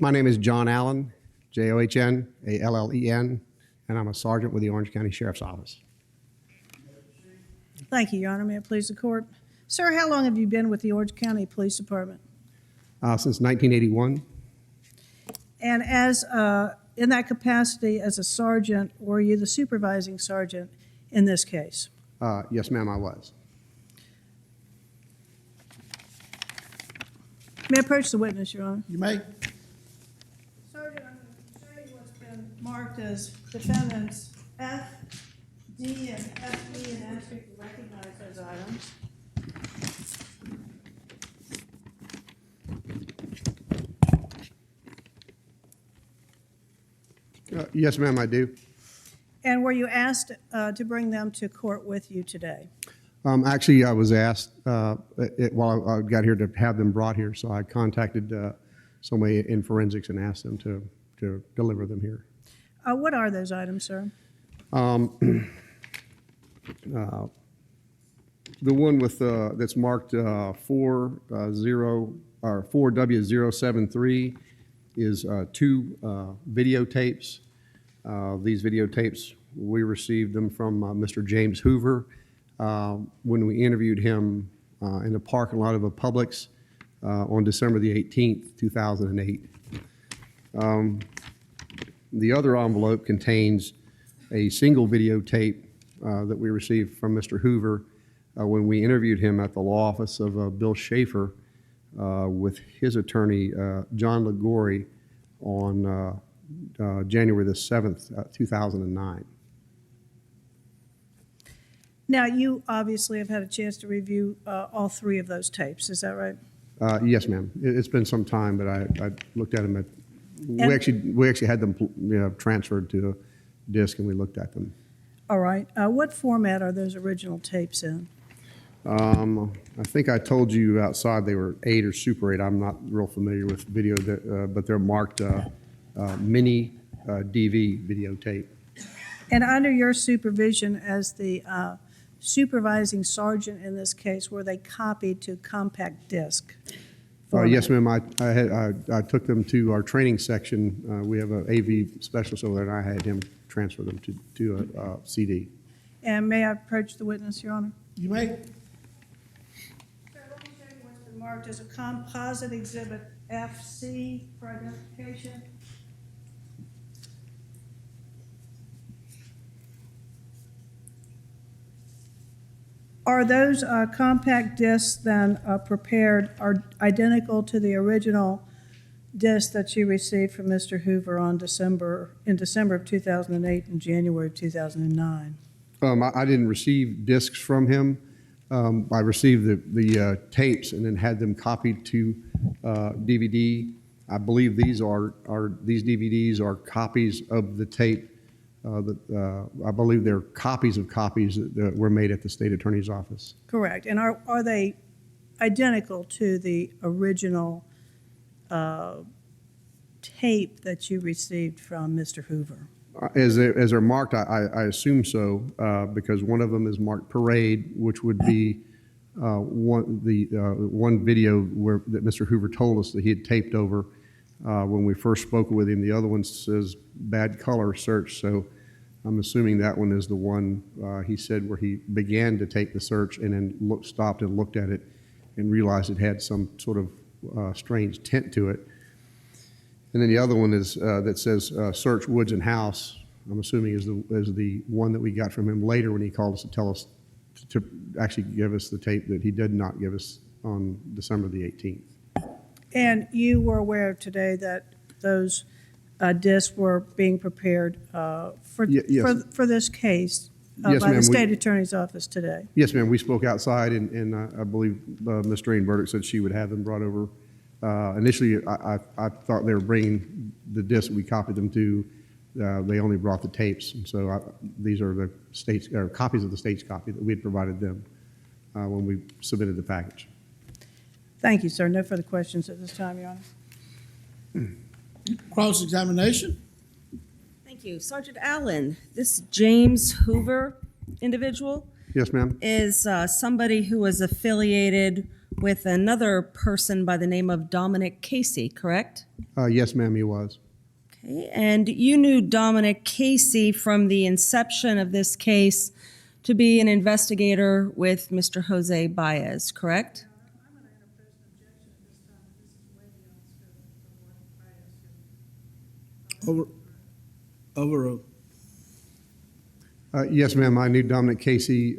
My name is John Allen, John-Allen, and I'm a sergeant with the Orange County Sheriff's Office. Thank you, Your Honor. May it please the court. Sir, how long have you been with the Orange County Police Department? Since 1981. And as in that capacity as a sergeant, were you the supervising sergeant in this case? Yes, ma'am, I was. May I approach the witness, Your Honor? You may. Sergeant, I'm going to show you what's been marked as defendants F, D, and FE, and ask you to recognize those items. Yes, ma'am, I do. And were you asked to bring them to court with you today? Actually, I was asked while I got here to have them brought here, so I contacted somebody in forensics and asked them to deliver them here. What are those items, sir? The one with that's marked 4W073 is two videotapes. These videotapes, we received them from Mr. James Hoover when we interviewed him in the parking lot of a Publix on December the 18th, 2008. The other envelope contains a single videotape that we received from Mr. Hoover when we interviewed him at the law office of Bill Schaefer with his attorney, John Ligori, on January the 7th, 2009. Now, you obviously have had a chance to review all three of those tapes, is that right? Yes, ma'am. It's been some time, but I looked at them. We actually had them transferred to a disk, and we looked at them. All right. What format are those original tapes in? I think I told you outside they were 8 or Super 8. I'm not real familiar with video, but they're marked mini DV videotape. And under your supervision as the supervising sergeant in this case, were they copied to compact disc? Yes, ma'am. I took them to our training section. We have an AV specialist over there, and I had him transfer them to a CD. And may I approach the witness, Your Honor? You may. Sir, let me show you what's been marked as a composite exhibit FC for identification. Are those compact discs then prepared, are identical to the original disc that you received from Mr. Hoover in December of 2008 and January of 2009? I didn't receive discs from him. I received the tapes and then had them copied to DVD. I believe these DVDs are copies of the tape. I believe they're copies of copies that were made at the state attorney's office. Correct. And are they identical to the original tape that you received from Mr. Hoover? As they're marked, I assume so, because one of them is marked Parade, which would be one video that Mr. Hoover told us that he had taped over when we first spoke with him. The other one says Bad Color Search, so I'm assuming that one is the one he said where he began to take the search and then stopped and looked at it and realized it had some sort of strange tint to it. And then the other one is that says Search Woods and House. I'm assuming is the one that we got from him later when he called us to tell us to actually give us the tape that he did not give us on December the 18th. And you were aware today that those discs were being prepared for this case Yes, by ma'am. the state attorney's office today? Yes, ma'am. We spoke outside, and I believe Ms. Drain Burdick said she would have them brought over. Initially, I thought they were bringing the disc we copied them to. They only brought the tapes, and so these are the state's copies of the state's copy that we had provided them when we submitted the package. Thank you, sir. No further questions at this time, Your Honor. Cross-examination. Thank you. Sergeant Allen, this James Hoover individual Yes, ma'am. is somebody who was affiliated with another person by the name of Dominic Casey, correct? Yes, ma'am, he was. Okay, and you knew Dominic Casey from the inception of this case to be an investigator with Mr. Jose Baez, correct? Overruled. Yes, ma'am, I knew Dominic Casey.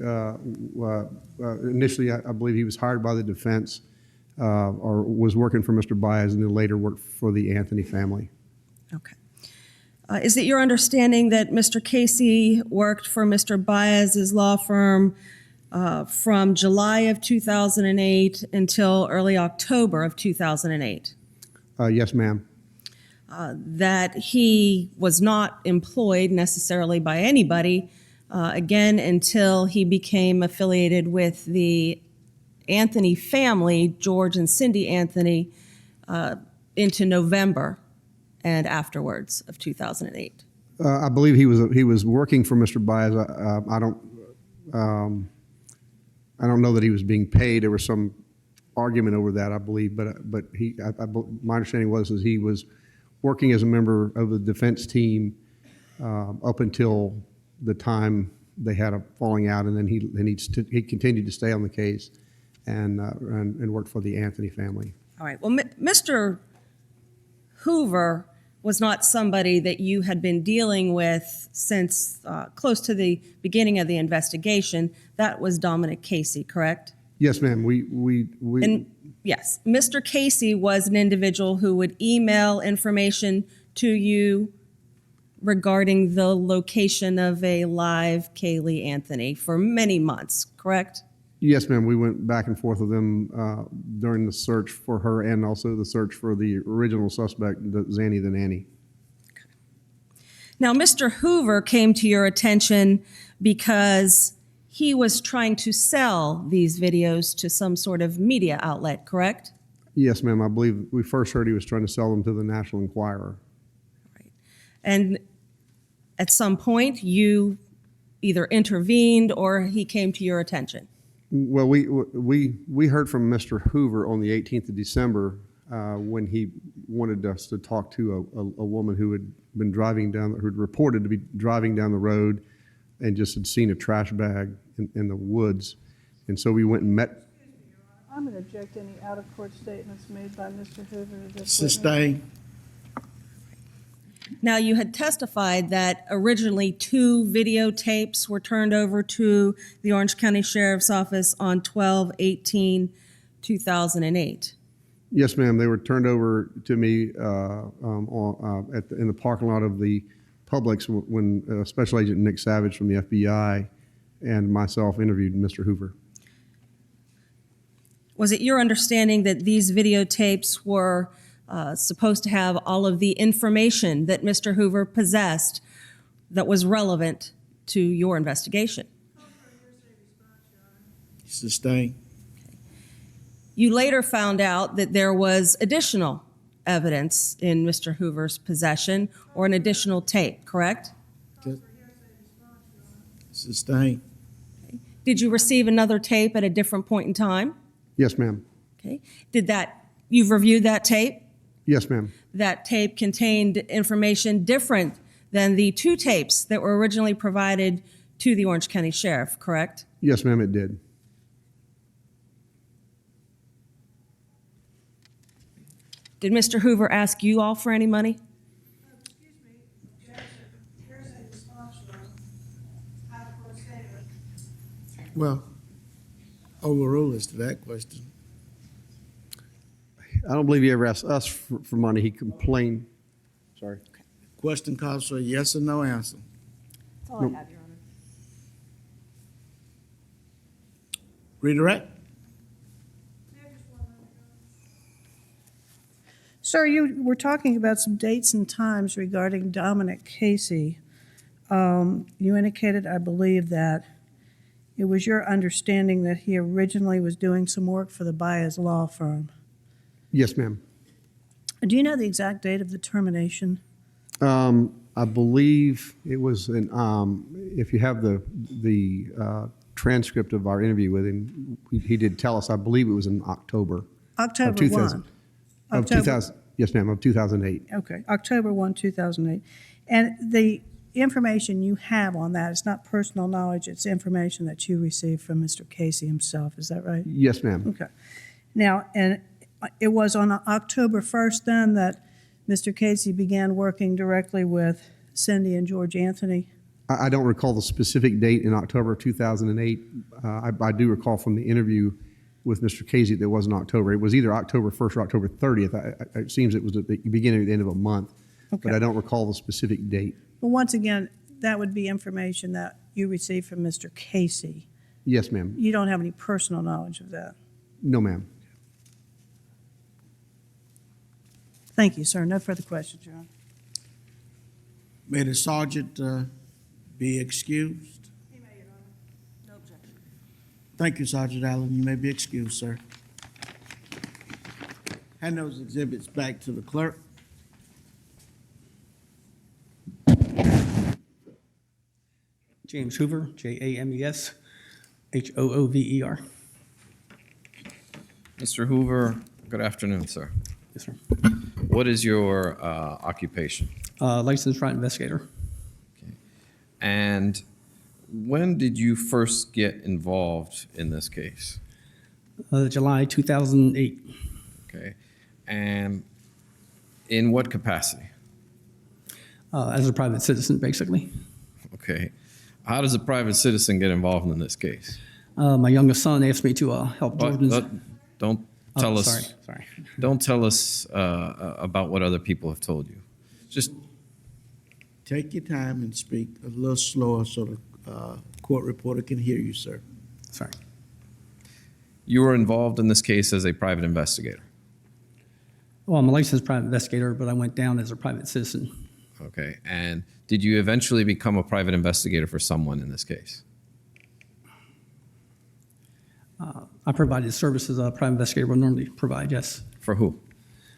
Initially, I believe he was hired by the defense or was working for Mr. Baez and then later worked for the Anthony family. Okay. Is it your understanding that Mr. Casey worked for Mr. Baez's law firm from July of 2008 until early October of 2008? Yes, ma'am. That he was not employed necessarily by anybody again until he became affiliated with the Anthony family, George and Cindy Anthony, into November and afterwards of 2008. I believe he was working for Mr. Baez. I don't know that he was being paid. There was some argument over that, I believe, but my understanding was that he was working as a member of the defense team up until the time they had a falling out, and then he continued to stay on the case and worked for the Anthony family. All right. Well, Mr. Hoover was not somebody that you had been dealing with since close to the beginning of the investigation. That was Dominic Casey, correct? Yes, ma'am. And yes, Mr. Casey was an individual who would email information to you regarding the location of a live Kaylee Anthony for many months, correct? Yes, ma'am. We went back and forth with them during the search for her and also the search for the original suspect, Zanny the nanny. Now, Mr. Hoover came to your attention because he was trying to sell these videos to some sort of media outlet, correct? Yes, ma'am. I believe we first heard he was trying to sell them to the National Enquirer. And at some point, you either intervened or he came to your attention. Well, we heard from Mr. Hoover on the 18th of December when he wanted us to talk to a woman who had been who had reported to be driving down the road and just had seen a trash bag in the woods. And so we went and met. I'm going to object any out-of-court statements made by Mr. Hoover to this witness. Sustained. Now, you had testified that originally 2 videotapes were turned over to the Orange County Sheriff's Office on 12/18/2008. Yes, ma'am. They were turned over to me in the parking lot of the Publix when Special Agent Nick Savage from the FBI and myself interviewed Mr. Hoover. Was it your understanding that these videotapes were supposed to have all of the information that Mr. Hoover possessed that was relevant to your investigation? Sustained. You later found out that there was additional evidence in Mr. Hoover's possession or an additional tape, correct? Sustained. Did you receive another tape at a different point in time? Yes, ma'am. Okay. You've reviewed that tape? Yes, ma'am. That tape contained information different than the 2 tapes that were originally provided to the Orange County Sheriff, correct? Yes, ma'am, it did. Did Mr. Hoover ask you all for any money? Excuse me, here's a response from out-of-court statement. Well, overruled as to that question. I don't believe he ever asked us for money. He complained. Sorry. Question calls for a yes or no answer. That's all I have, Your Honor. Redirect. Sir, you were talking about some dates and times regarding Dominic Casey. You indicated, I believe, that it was your understanding that he originally was doing some work for the Baez law firm. Yes, ma'am. Do you know the exact date of the termination? I believe it was if you have the transcript of our interview with him, he did tell us, I believe it was in October. October 2000 1. Of October- 2000, yes, ma'am, of 2008. Okay, October 1, 2008. And the information you have on that, it's not personal knowledge, it's information that you received from Mr. Casey himself, is that right? Yes, ma'am. Okay. Now, and it was on October 1st then that Mr. Casey began working directly with Cindy and George Anthony? I don't recall the specific date in October of 2008. I do recall from the interview with Mr. Casey that it was in October. It was either October 1st or October 30th. It seems it was at the beginning or the end of a month, but Okay. I don't recall the specific date. Well, once again, that would be information that you received from Mr. Casey. Yes, ma'am. You don't have any personal knowledge of that. No, ma'am. Thank you, sir. No further questions, Your Honor. May the sergeant be excused? No objection. Thank you, Sergeant Allen. You may be excused, sir. Hand those exhibits back to the clerk. James Hoover, James Hoover. Mr. Hoover, good afternoon, sir. Yes, sir. What is your occupation? Licensed private investigator. And when did you first get involved in this case? July 2008. Okay. And in what capacity? As a private citizen, basically. Okay. How does a private citizen get involved in this case? My youngest son asked me to help Jordan's. Don't Oh, tell us. Sorry. Don't tell us about what other people have told you. Just Take your time and speak a little slower so the court reporter can hear you, sir. Sorry. you were involved in this case as a private investigator. Well, I'm a licensed private investigator, but I went down as a private citizen. Okay. And did you eventually become a private investigator for someone in this case? I provided services a private investigator would normally provide, yes. For who?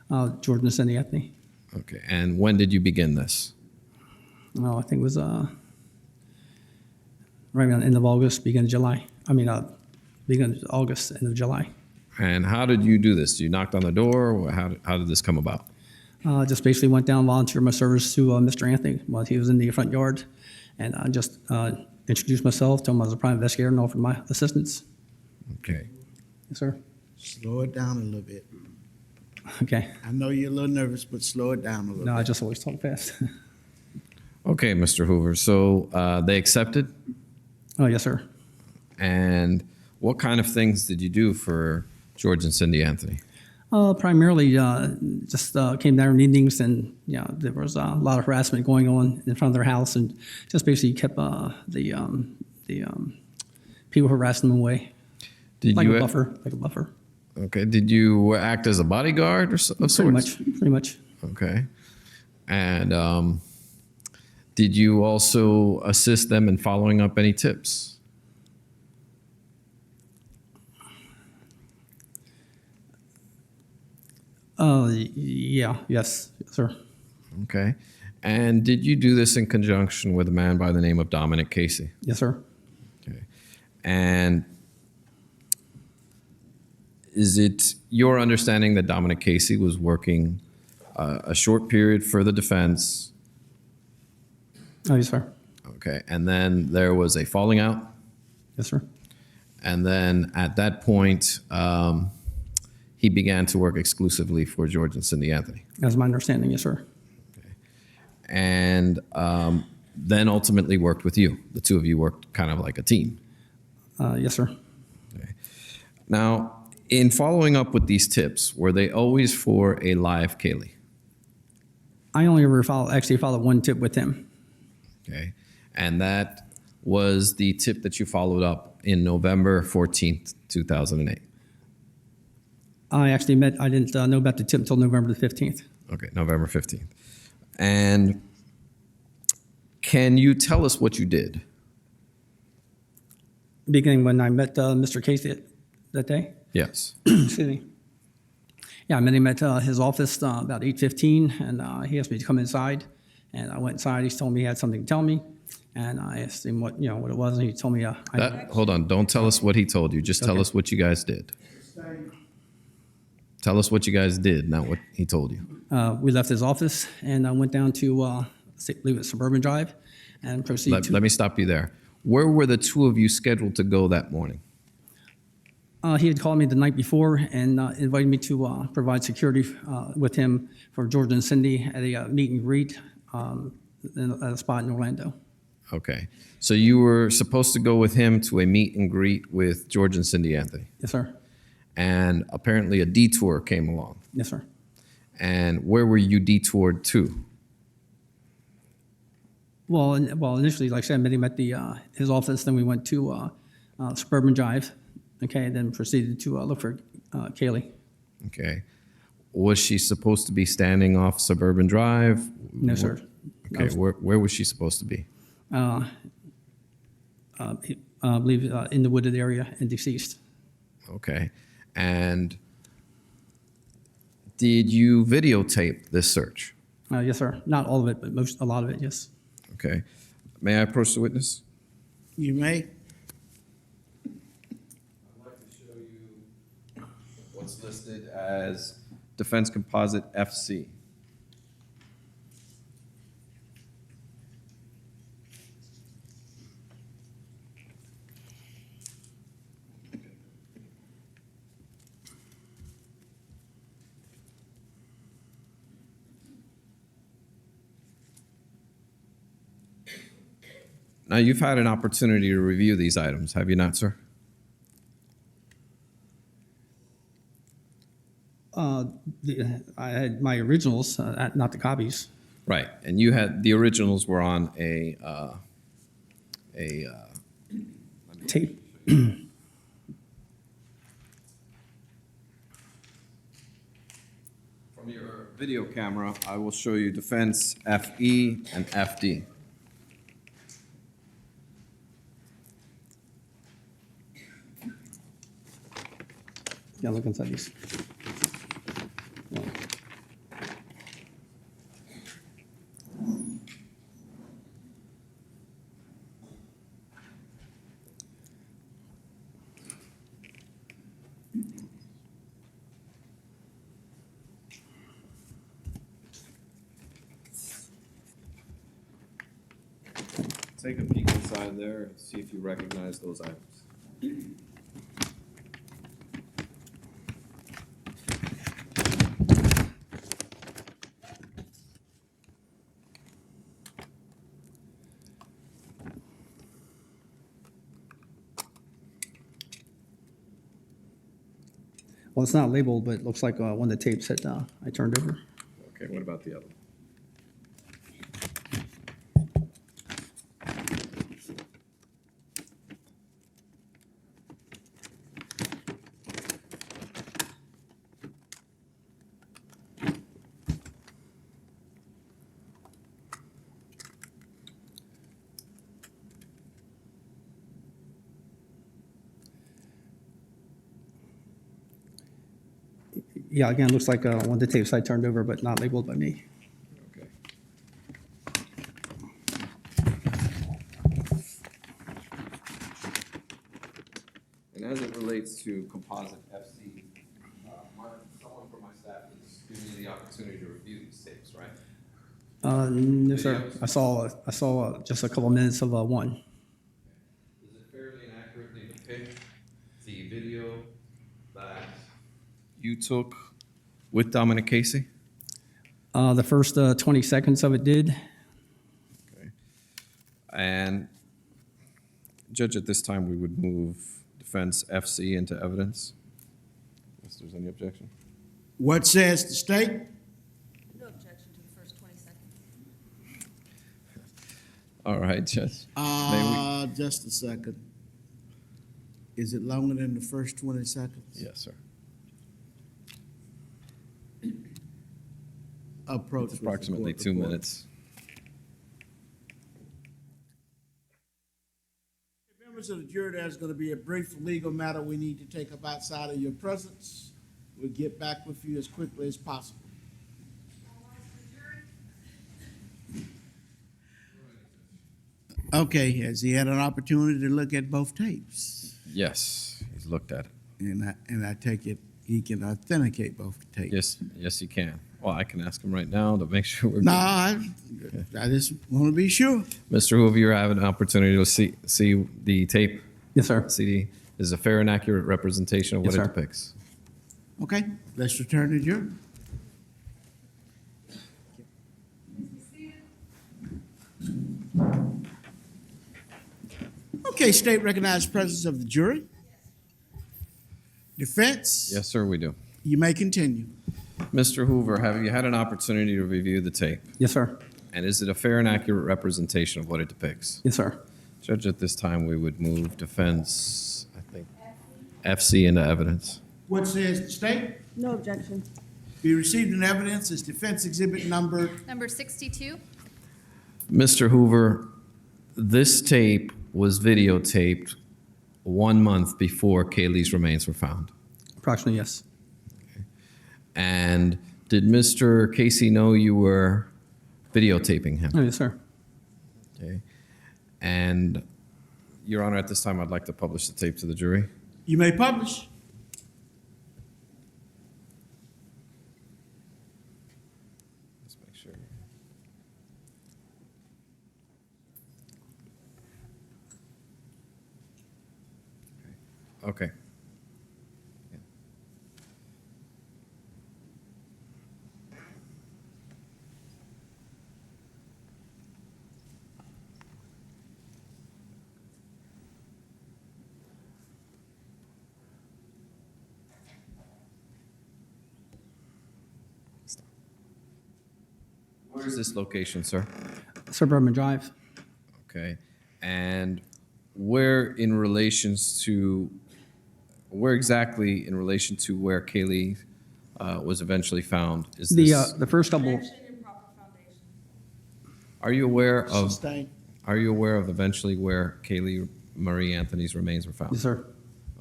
Jordan and Cindy Anthony. Okay. And when did you begin this? I think it was right around the end of August, beginning of July. Beginning of August, end of July. And how did you do this? You knocked on the door? Or how did this come about? Just basically went down, volunteered my service to Mr. Anthony while he was in the front yard, and I just introduced myself, told him I was a private investigator, and offered my assistance. Okay. Yes, sir. Slow it down a little bit. Okay. I know you're a little nervous, but slow it down a little No, I bit. just always talk fast. Okay, Mr. Hoover. So they accepted? Oh, yes, sir. And what kind of things did you do for George and Cindy Anthony? Primarily, just came down in evenings, and there was a lot of harassment going on in front of their house, and just basically kept the people harassing them away, Did like you a buffer. Okay. Did you act as a bodyguard of sorts? Pretty much. Okay. And did you also assist them in following up any tips? Yes, sir. Okay. And did you do this in conjunction with a man by the name of Dominic Casey? Yes, sir. Okay. And is it your understanding that Dominic Casey was working a short period for the defense? Oh, yes, sir. Okay. And then there was a falling out? Yes, sir. And then at that point, he began to work exclusively for George and Cindy Anthony. That's my understanding. Yes, sir. And then ultimately worked with you. The two of you worked kind of like a team. Yes, sir. Now, in following up with these tips, were they always for a live Kaylee? I only ever followed one tip with him. Okay. And that was the tip that you followed up in November 14th, 2008. I didn't know about the tip until November the 15th. Okay, November 15th. And can you tell us what you did? Beginning when I met Mr. Casey that day. Yes. Excuse me. Yeah, I met him at his office about 8:15, and he asked me to come inside. And I went inside. He told me he had something to tell me. and I asked him what it was, and he told me. Hold on. Don't tell us what he told you. Just tell Okay. us what you guys did. Tell us what you guys did, not what he told you. We left his office, and I went down to I believe it's Suburban Drive, and proceeded to. Let me stop you there. Where were the two of you scheduled to go that morning? He had called me the night before and invited me to provide security with him for George and Cindy at a meet and greet at a spot in Orlando. Okay. So you were supposed to go with him to a meet and greet with George and Cindy Anthony. Yes, sir. And apparently a detour came along. Yes, sir. And where were you detoured to? Well, initially, like I said, I met him at his office. Then we went to Suburban Drive. Okay, and then proceeded to look for Kaylee. Okay. Was she supposed to be standing off Suburban Drive? No, sir. Okay. Where was she supposed to be? I believe in the wooded area and deceased. Okay. And did you videotape this search? Yes, sir. Not all of it, but a lot of it, yes. Okay. May I approach the witness? You may. I'd like to show you what's listed as Defense Composite FC. Now, you've had an opportunity to review these items, have you not, sir? I had my originals, not the copies. Right, and you had, the originals were on Tape. from your video camera, I will show you Defense FE and FD. Yeah, look inside these. Yeah. Take a peek inside there and see if you recognize those items. Well, it's not labeled, but it looks like one of the tapes that I turned over. Okay, what about the other one? Yeah, again, looks like one of the tapes I turned over, but not labeled by me. Okay. And as it relates to Composite FC, someone from my staff is giving you the opportunity to review these tapes, right? No, sir. Videos? I saw just a couple minutes of one. Does it fairly and accurately depict the video that you took with Dominic Casey? The first 20 seconds of it did. Okay. And Judge, at this time, we would move Defense FC into evidence. If there's any objection. What says the state? No objection to the first 20 seconds. All right, Judge. May Just a second. Is it longer than the first 20 seconds? Yes, sir. Approach. It's approximately 2 minutes. Members of the jury, there's going to be a brief legal matter we need to take up outside of your presence. We'll get back with you as quickly as possible. Okay, has he had an opportunity to look at both tapes? Yes, he's looked at it. And I take it he can authenticate both tapes? Yes, you can. Well, I can ask him right now to make sure we're No, good. I just want to be sure. Mr. Hoover, you have an opportunity to see the tape, Yes, sir. CD. Is a fair and accurate representation of what Yes, it sir. depicts. Okay, let's return to jury. Okay, state recognized presence of the jury. Defense? Yes, sir, we do. You may continue. Mr. Hoover, have you had an opportunity to review the tape? Yes, sir. And is it a fair and accurate representation of what it depicts? Yes, sir. Judge, at this time, we would move defense, I think, FC into evidence. What says the state? No objection. Be received in evidence as defense exhibit number. Number 62? Mr. Hoover, this tape was videotaped 1 month before Kaylee's remains were found. Approximately, yes. And did Mr. Casey know you were videotaping him? Oh, yes, sir. Okay. And, Your Honor, at this time, I'd like to publish the tape to the jury. You may publish. Let's make sure. Okay. Where is this location, sir? Suburban Drive. Okay. And where exactly in relation to where Kaylee was eventually found is this? The first couple, Are you aware of Sustain. eventually where Kaylee Marie Anthony's remains were found? yes, sir.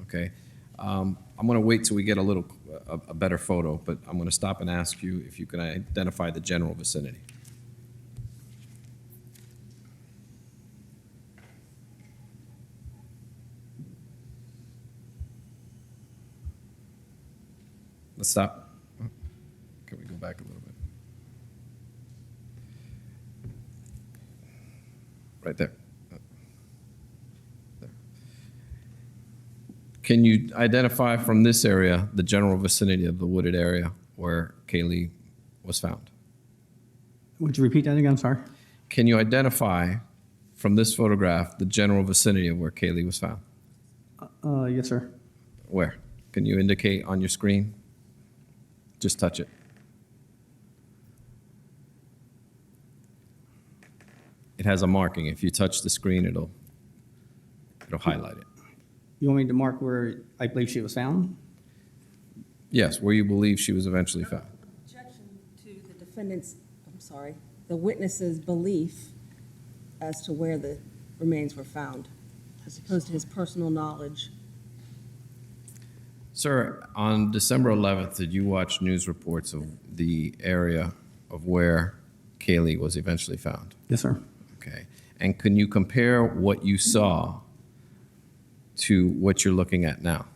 Okay. I'm going to wait till we get a better photo, but I'm going to stop and ask you if you can identify the general vicinity. Let's stop. Can we go back a little bit? Right there. There. Can you identify from this area the general vicinity of the wooded area where Kaylee was found? Would you repeat that again? I'm sorry. Can you identify from this photograph the general vicinity of where Kaylee was found? Yes, sir. Where? Can you indicate on your screen? Just touch it. It has a marking. If you touch the screen, it'll highlight it. You want me to mark where I believe she was found? Yes, where you believe she was eventually found. Objection to the defendant's, the witness's belief as to where the remains were found, as opposed to his personal knowledge. Sir, on December 11th, did you watch news reports of the area of where Kaylee was eventually found? Yes, sir. Okay. And can you compare what you saw to what you're looking at now?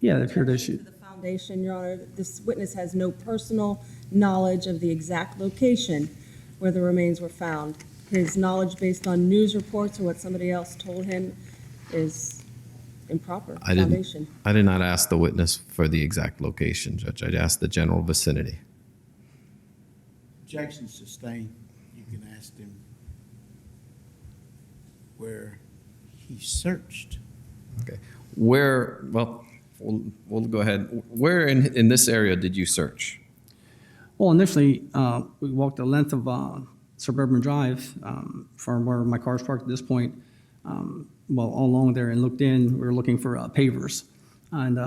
Yeah, it appeared that To the foundation, Your Honor, this witness has no personal knowledge of the exact location where the remains were found. His knowledge based on news reports or what somebody else told him is improper. I Foundation. did not ask the witness for the exact location, Judge. I asked the general vicinity. Objection sustained. You can ask him where he searched. Okay. Where, well, we'll go ahead. Where in this area did you search? Well, initially, we walked the length of Suburban Drive from where my car's parked at this point, all along there and looked in. We were looking for pavers, and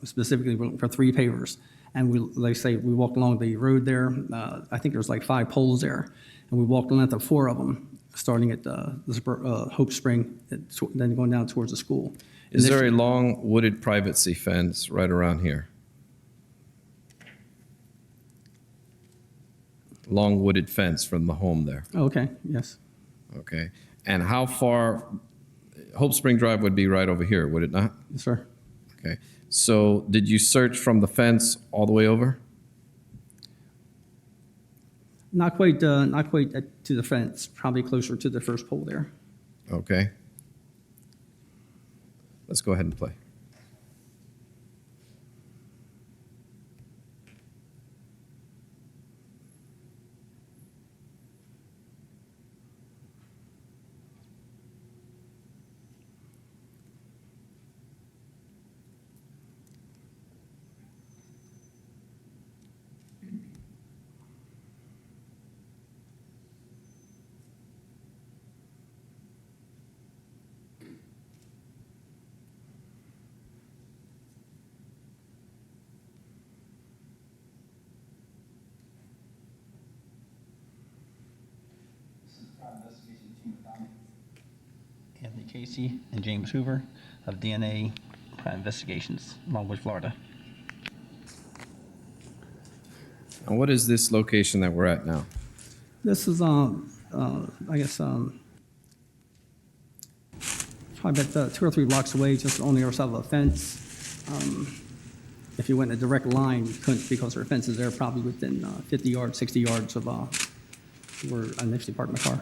specifically we're looking for 3 pavers. And like I say, we walked along the road there. I think there's like 5 poles there, and we walked the length of 4 of them, starting at Hope Spring, then going down towards the school. Is there a long wooded privacy fence right around here? Long wooded fence from the home there. Oh, okay, yes. Okay. And how far, Hope Spring Drive would be right over here, would it not? Yes, sir. Okay. So did you search from the fence all the way over? Not quite to the fence, probably closer to the first pole there. Okay. Let's go ahead and play. Anthony Casey and James Hoover of DNA Crime Investigations, Longwood, Florida. And what is this location that we're at now? This is, I guess, probably about 2 or 3 blocks away, just on the other side of the fence. If you went in a direct line, you couldn't because there are fences there, probably within 50 yards, 60 yards of where I initially parked my car.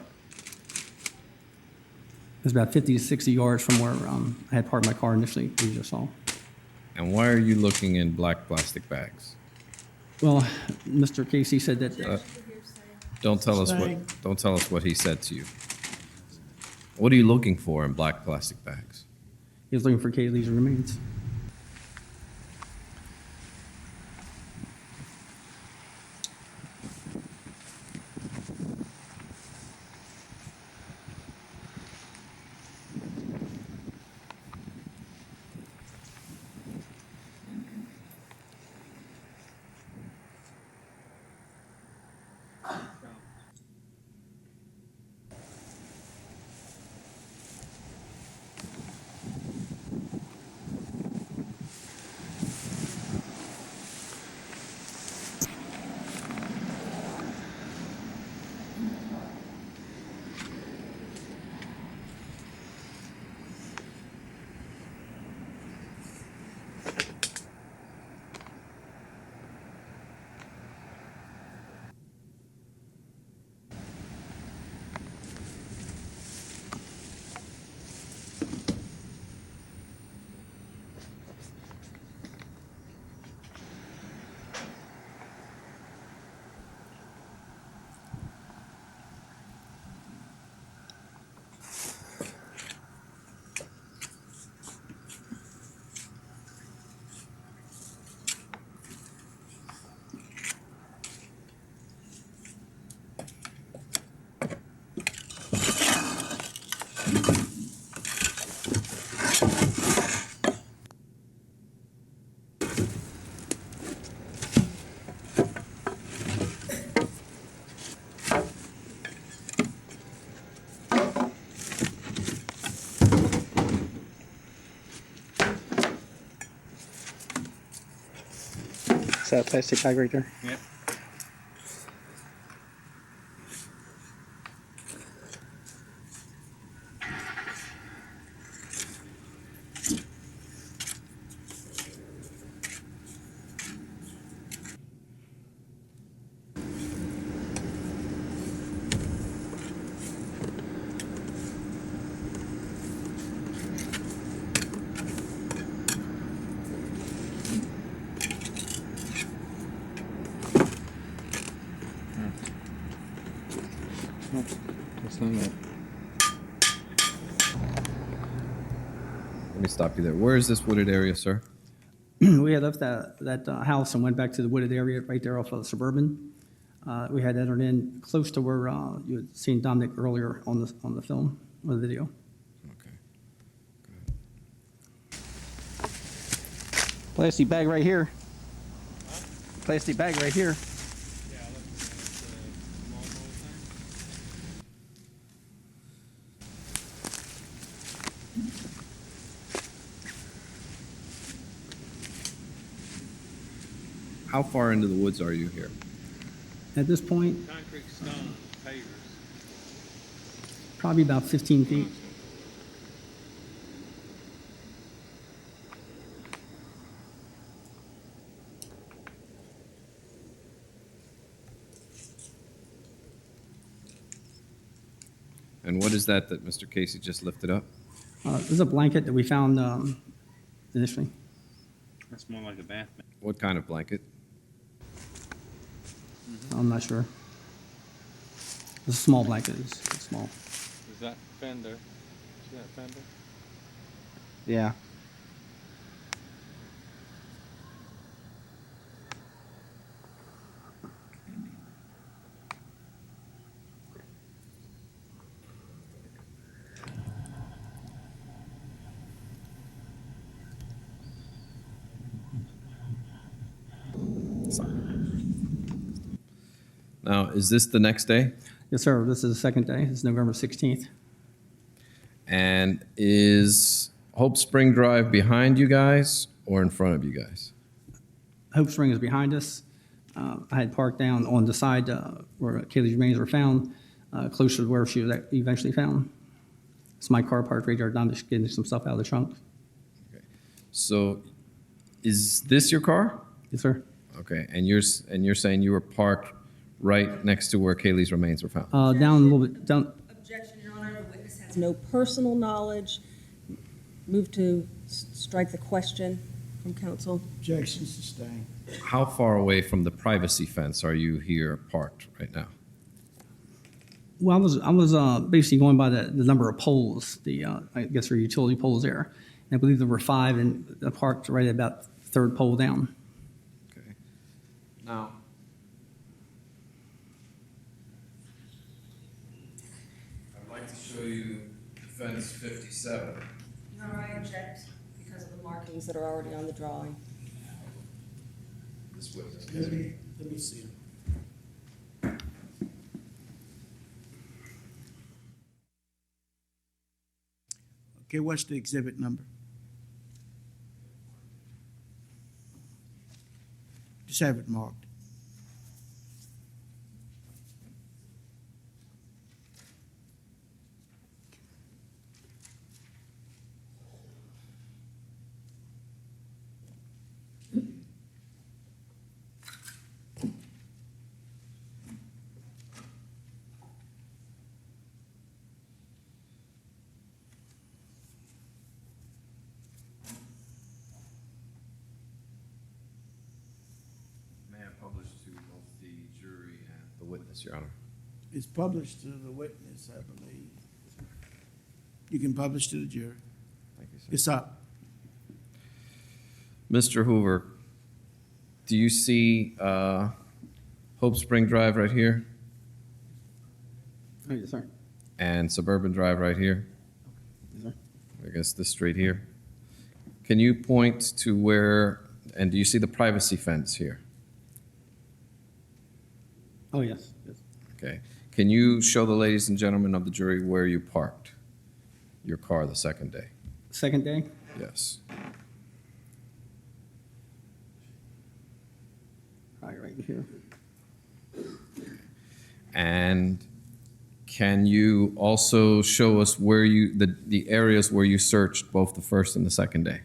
It was about 50 to 60 yards from where I had parked my car initially, as you just saw. And why are you looking in black plastic bags? Well, Mr. Casey said that, Don't tell us what he said to you. What are you looking for in black plastic bags? he was looking for Kaylee's remains. Is that a plastic bag right there? Yep. Let me stop you there. Where is this wooded area, sir? We had left that house and went back to the wooded area right there off of Suburban. We had entered in close to where you had seen Dominic earlier on the film, or the video. Okay. Plastic bag right here. Plastic bag right here. How far into the woods are you here? At this point, Concrete stone pavers. Probably about 15 feet. And what is that Mr. Casey just lifted up? This is a blanket that we found initially. That's more like a bath mat. What kind of blanket? I'm not sure. It's a small blanket. It's small. Is that fender? See that fender? Yeah. Now, is this the next day? Yes, sir. This is the second day. It's November 16th. And is Hope Spring Drive behind you guys or in front of you guys? Hope Spring is behind us. I had parked down on the side where Kaylee's remains were found, closer to where she was eventually found. It's my car parked right there. I'm just getting some stuff out of the trunk. So is this your car? Yes, sir. Okay, and you're saying you were parked right next to where Kaylee's remains were found? Down a little bit, down. Objection, Your Honor. The witness has no personal knowledge. Move to strike the question from counsel. Objection sustained. How far away from the privacy fence are you here parked right now? Well, I was basically going by the number of poles, I guess there are utility poles there. And I believe there were 5 and I parked right at about third pole down. Okay. Now, I'd like to show you fence 57. Your Honor, I object because of the markings that are already on the drawing. This witness. Let me see him. Okay, what's the exhibit number? Just have it marked. May I publish to both the jury and the witness, Your Honor? It's published to the witness, I believe. You can publish to the jury. Thank you, sir. It's up. Mr. Hoover, do you see Hope Spring Drive right here Oh, yes, sir. and Suburban Drive right here? Yes, sir. I guess this straight here. Can you point to where, and do you see the privacy fence here? Oh, yes. Yes. Okay. Can you show the ladies and gentlemen of the jury where you parked your car the second day? Second day? Yes. Right here. And can you also show us where the areas where you searched both the first and the second day?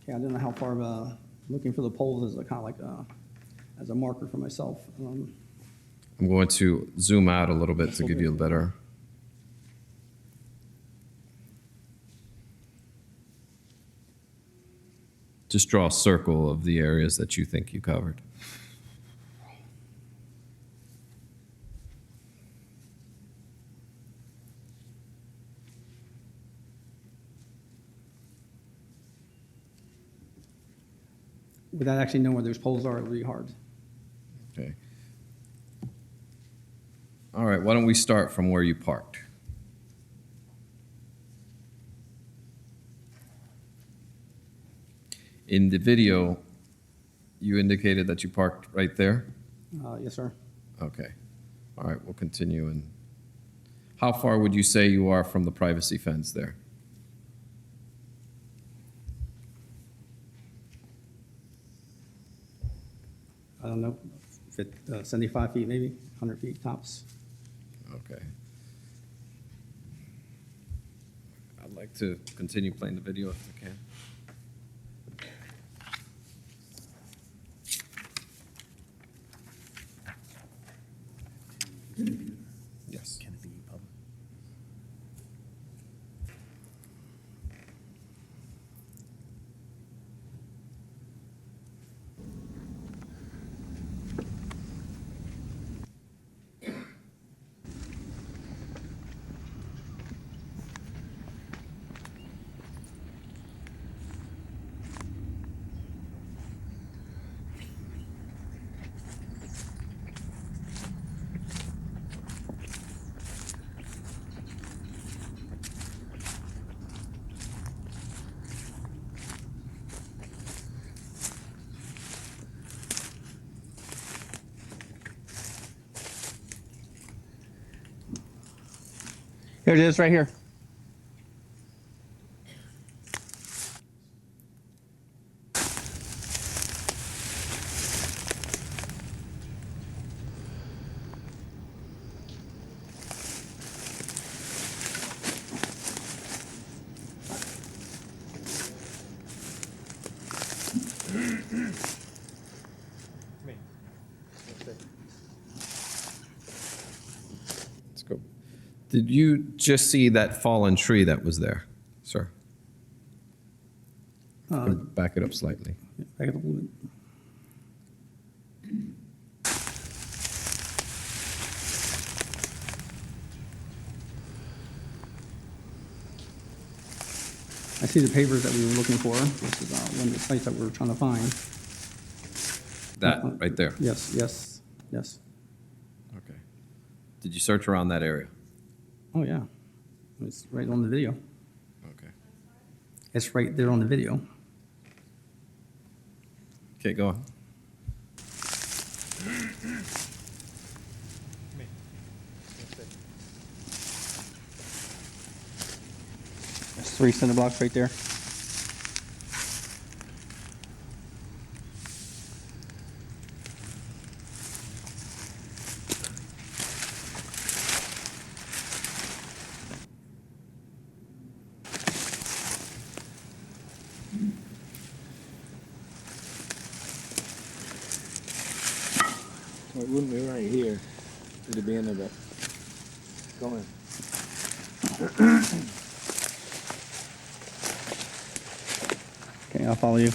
Okay, I don't know how far, looking for the poles is kind of like as a marker for myself. I'm going to zoom out a little bit to give you a better. Just draw a circle of the areas that you think you covered. Without actually knowing where those poles are, it would be hard. Okay. All right, why don't we start from where you parked? In the video, you indicated that you parked right there? Yes, sir. Okay. All right, we'll continue. And how far would you say you are from the privacy fence there? I don't know, 75 feet maybe, 100 feet tops. Okay. I'd like to continue playing the video if I can. Yes. Can it be public? Here it is, right here. Let's go. Did you just see that fallen tree that was there, sir? Back it up slightly. Back up a little bit. I see the papers that we were looking for. This is one of the sites that we were trying to find. That right there. Yes, yes, yes. Okay. Did you search around that area? Oh, yeah. It's right on the video. Okay. It's right there on the video. Okay, go on. There's 3 cinder blocks right there. It wouldn't be right here. It'd be into the. Go in. Okay, I'll follow you.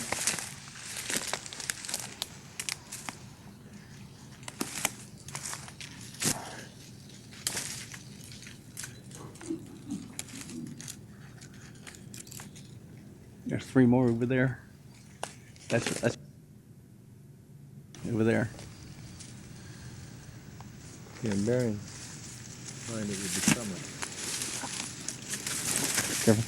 There's 3 more over there. That's over there. Yeah, bearing. Mind it would be coming. Careful.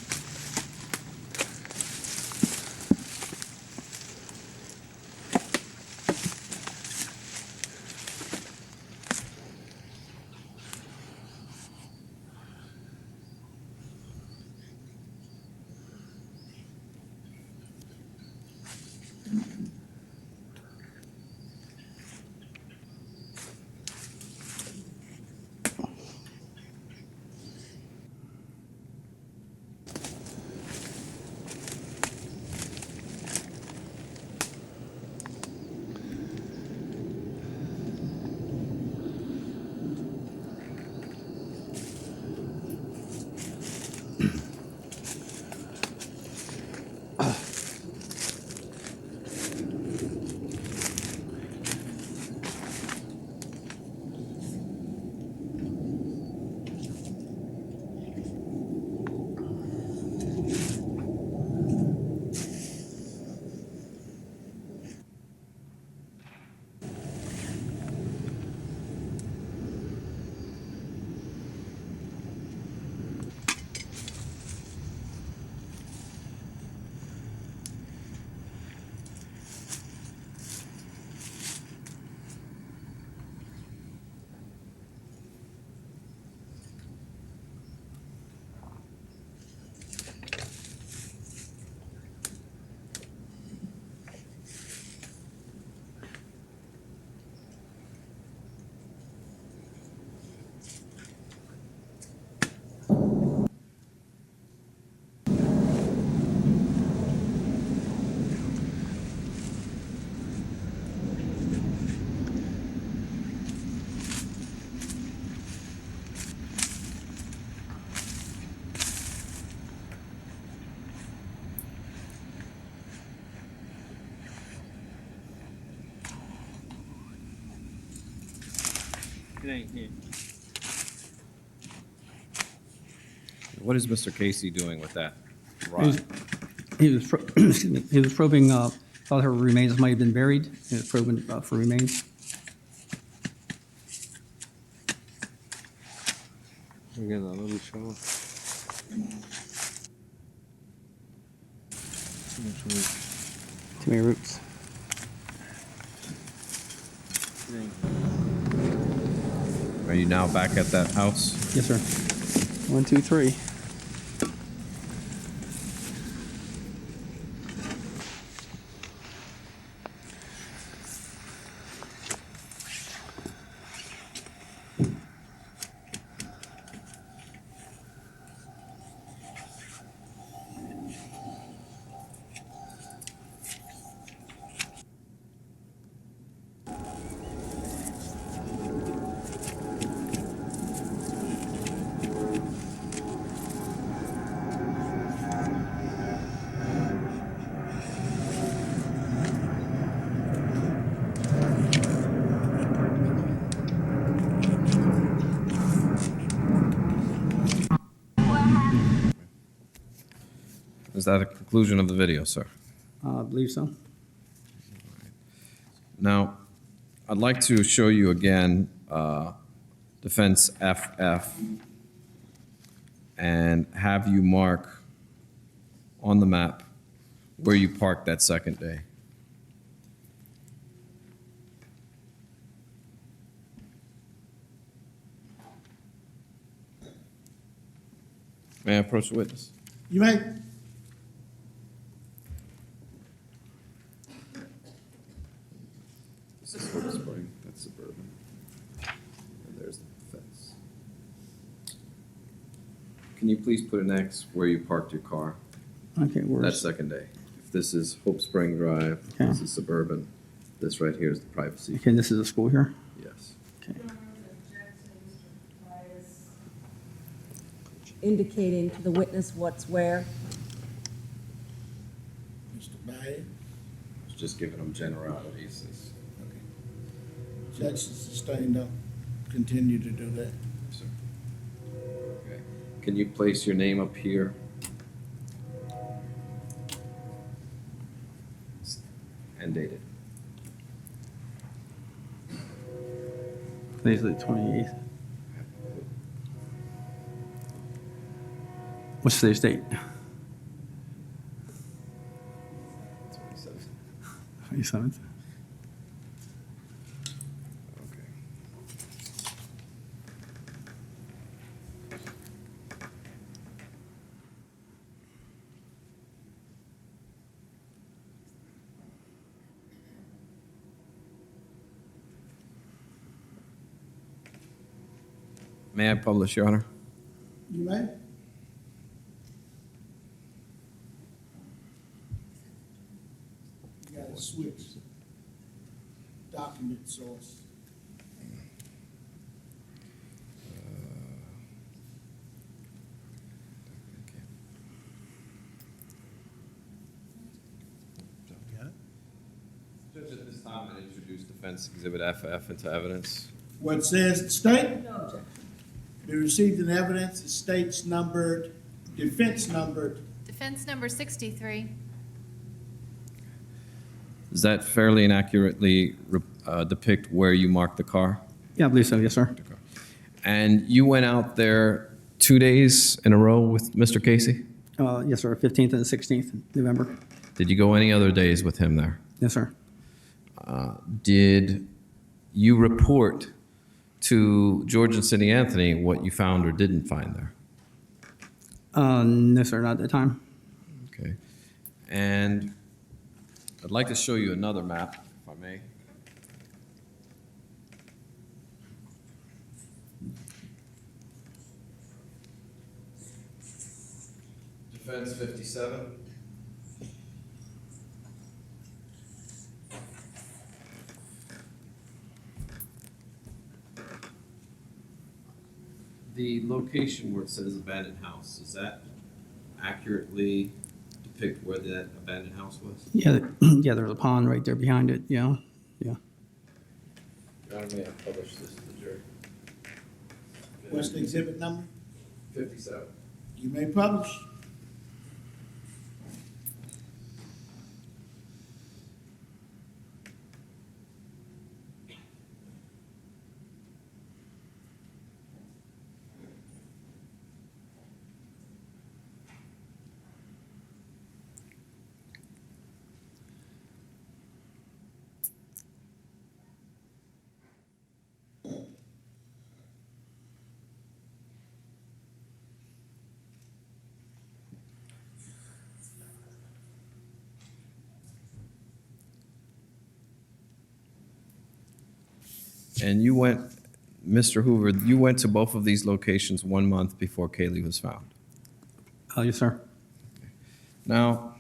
It ain't here. What is Mr. Casey doing with that He was, rod? excuse me, he was probing, thought her remains might have been buried. He was probing for remains. We got a little show. Too many roots. Are you now back at that house? Yes, sir. 1, 2, 3. Is that a conclusion of the video, sir? I believe so. Now, I'd like to show you again Defense FF and have you mark on the map where you parked that second day. May I approach the witness? You may. This is Hope Spring, that's Suburban. And there's the fence. Can you please put an X where you parked your car Okay, that where's, second day? If this is Hope Spring Drive, Okay. this is Suburban, this right here is the privacy. okay, this is a school here. Yes. Okay. Indicating to the witness what's where. Mr. Baez, Just giving them generalities. objection sustained, I'll continue to do that. Sir. Okay. Can you place your name up here? And date it. Today's the 28th. What's today's date? 27th. Okay. May I publish, Your Honor? You may. You gotta switch document source. Judge, at this time, I introduce Defense Exhibit FF into evidence. What says the state? Be received in evidence, the state's numbered, defense numbered. Defense number 63. Does that fairly and accurately depict where you marked the car? Yeah, I believe so. Yes, sir. And you went out there 2 days in a row with Mr. Casey? Yes, sir. 15th and 16th November. Did you go any other days with him there? Yes, sir. Did you report to George and Cindy Anthony what you found or didn't find there? No, sir. Not at the time. Okay. And I'd like to show you another map, if I may. Defense 57. The location where it says abandoned house, does that accurately depict where that abandoned house was? Yeah, yeah. There's a pond right there behind it. Yeah, yeah. Your Honor, may I publish this to the jury? What's the exhibit number? 57. You may publish. And you went, Mr. Hoover, you went to both of these locations 1 month before Kaylee was found. Yes, sir. Now,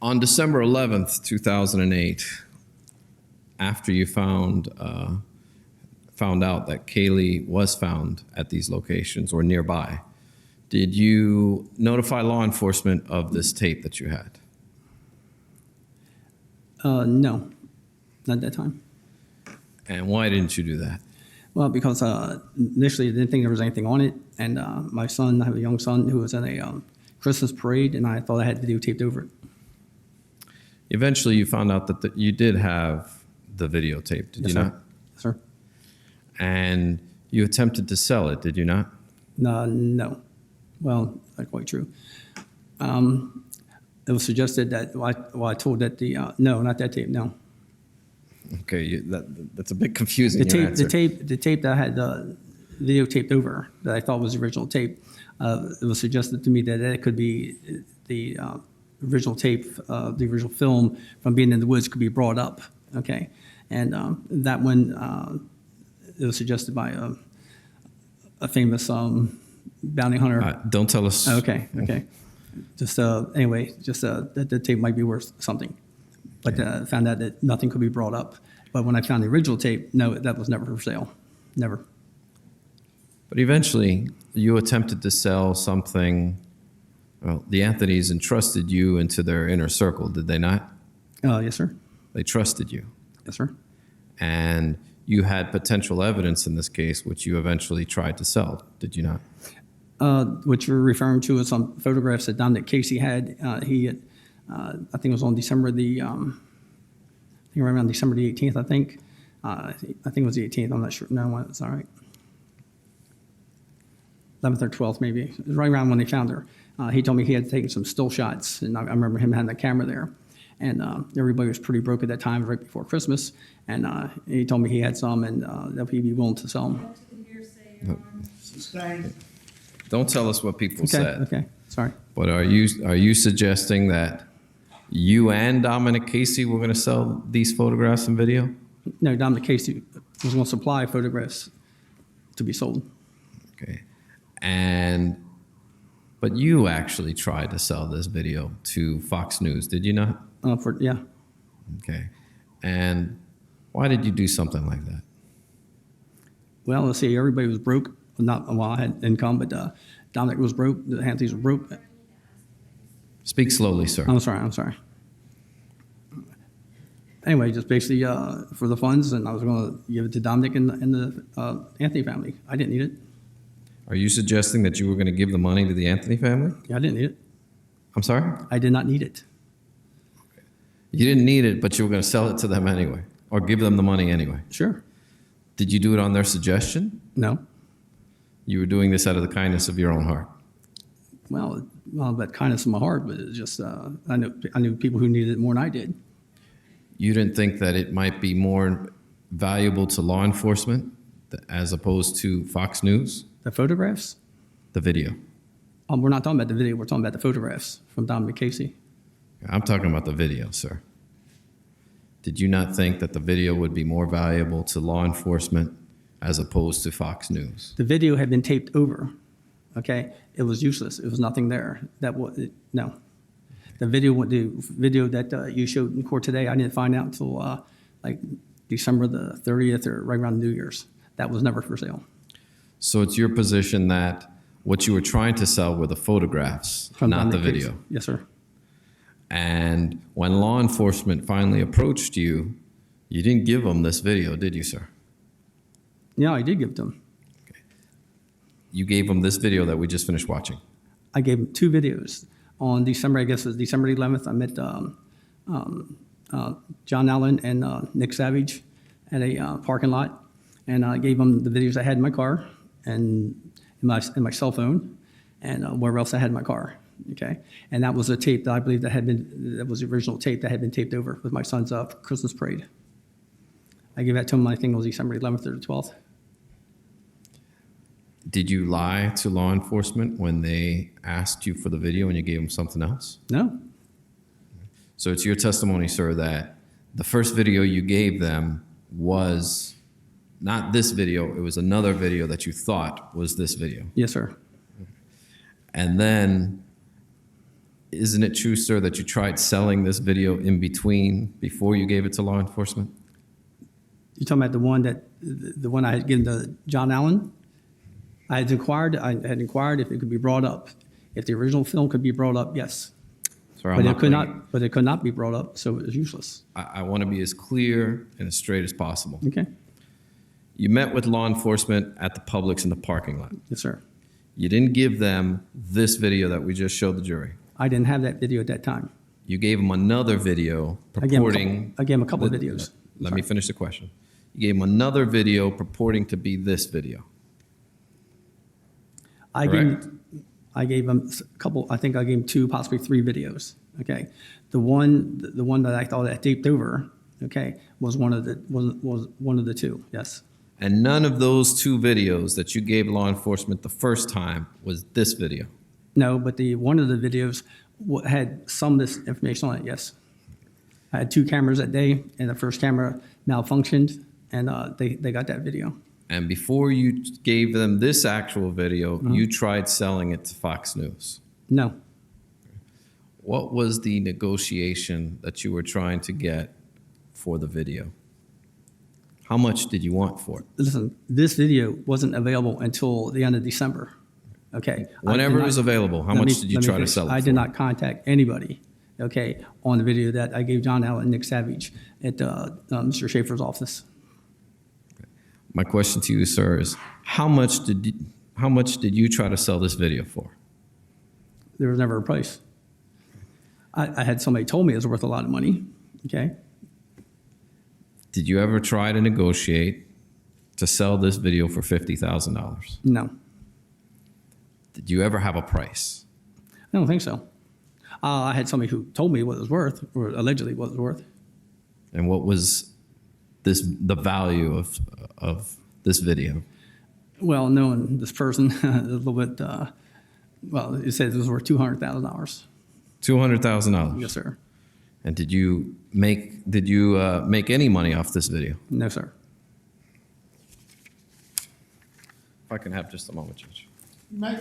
on December 11th, 2008, after you found out that Kaylee was found at these locations or nearby, did you notify law enforcement of this tape that you had? No, not at that time. And why didn't you do that? Well, because initially I didn't think there was anything on it, and my son, I have a young son who was at a Christmas parade, and I thought I had videotaped over it. Eventually, you found out that you did have the videotape, did Yes, you sir. not? Yes, sir. And you attempted to sell it, did you not? No. Well, not quite true. It was suggested that, I told that no, not that tape, no. Okay, that's a bit confusing. The your tape, answer. the tape that I had videotaped over, that I thought was the original tape, it was suggested to me that it could be the original tape, the original film from being in the woods could be brought up, okay? And that one, it was suggested by a famous bounty hunter. Don't tell us. Okay. Just anyway, that the tape might be worth something. But found out that nothing could be brought up. But when I found the original tape, no, that was never for sale. Never. But eventually, you attempted to sell something. Well, the Anthonys entrusted you into their inner circle, did they not? Yes, sir. They trusted you. Yes, sir. And you had potential evidence in this case, which you eventually tried to sell, did you not? What you're referring to is some photographs that Dominic Casey had. He had, I think it was on December I think around December the 18th, I think. I think it was the 18th. I'm not sure. No, it's all right. 11th or 12th, maybe. It was right around when they found her. He told me he had taken some still shots, and I remember him having the camera there. And everybody was pretty broke at that time, right before Christmas. And he told me he had some, and that he'd be willing to sell them. Sustained. Don't tell us what people said. Okay, sorry. But are you suggesting that you and Dominic Casey were going to sell these photographs and video? No, Dominic Casey was going to supply photographs to be sold. Okay. But you actually tried to sell this video to Fox News, did you not? Yeah. Okay. And why did you do something like that? Well, let's see, everybody was broke. Well, I had income, but Dominic was broke. The Anthony's were broke. Speak slowly, sir. I'm sorry. Anyway, just basically for the funds, and I was going to give it to Dominic and the Anthony family. I didn't need it. Are you suggesting that you were going to give the money to the Anthony family? Yeah, I didn't need it. I'm sorry? I did not need it. You didn't need it, but you were going to sell it to them anyway, or give them the money anyway. Sure. Did you do it on their suggestion? No. You were doing this out of the kindness of your own heart. Well, that kindness in my heart, but it's just I knew people who needed it more than I did. You didn't think that it might be more valuable to law enforcement as opposed to Fox News? The photographs? The video. We're not talking about the video. We're talking about the photographs from Dominic Casey. I'm talking about the video, sir. Did you not think that the video would be more valuable to law enforcement as opposed to Fox News? The video had been taped over. Okay, it was useless. It was nothing there. No. The video that you showed in court today, I didn't find out until like December the 30th or right around New Year's. That was never for sale. So it's your position that what you were trying to sell were the photographs, From not the Dominic video. Casey. Yes, sir. And when law enforcement finally approached you, you didn't give them this video, did you, sir? Yeah, I did give it to him. You gave him this video that we just finished watching. I gave him 2 videos. On December, I guess it was December 11th, I met John Allen and Nick Savage at a parking lot. And I gave them the videos I had in my car and in my cell phone and wherever else I had in my car. Okay. And that was a tape that I believe that was the original tape that had been taped over with my son's Christmas parade. I gave that to him, I think it was December 11th or the 12th. Did you lie to law enforcement when they asked you for the video and you gave them something else? No, So it's your testimony, sir, that the first video you gave them was not this video, it was another video that you thought was this video. yes, sir. And then, isn't it true, sir, that you tried selling this video in between before you gave it to law enforcement? You're talking about the one I had given to John Allen? I had inquired if it could be brought up. If the original film could be brought up, yes. Sir, I'm But not it could bringing- not, but it could not be brought up, so it was useless. I want to be as clear and as straight as possible. Okay? You met with law enforcement at the Publix in the parking lot. Yes, sir. You didn't give them this video that we just showed the jury. I didn't have that video at that time. You gave them another video I gave 'em a couple- purporting. I gave 'em a couple of videos. Let me finish the question. You gave them another video purporting to be this video. Correct. I gave him a couple, I think I gave him 2, possibly 3 videos. Okay? The one that I thought I taped over, okay, was one of the 2, yes. And none of those 2 videos that you gave law enforcement the first time was this video. No, but one of the videos had some of this information on it, yes. I had 2 cameras that day, and the first camera malfunctioned, and they got that video. And before you gave them this actual video, Mm-hmm. you tried selling it to Fox News. No, What was the negotiation that you were trying to get for the video? How much did you want for it? listen, this video wasn't available until the end of December, okay? Whenever it was available, how much did you try to sell it I for? did not contact anybody, okay, on the video that I gave John Allen and Nick Savage at Mr. Schaefer's office. My question to you, sir, is how much did you try to sell this video for? There was never a price. I had somebody told me it was worth a lot of money, okay? Did you ever try to negotiate to sell this video for $50,000? No, Did you ever have a price? I don't think so. I had somebody who told me what it was worth, or allegedly what it was worth. And what was the value of this video? Well, knowing this person a little bit, well, it says it was worth $200,000. $200,000. Yes, sir. And did you make any money off this video? No, sir. If I can have just a moment, Judge. Mike?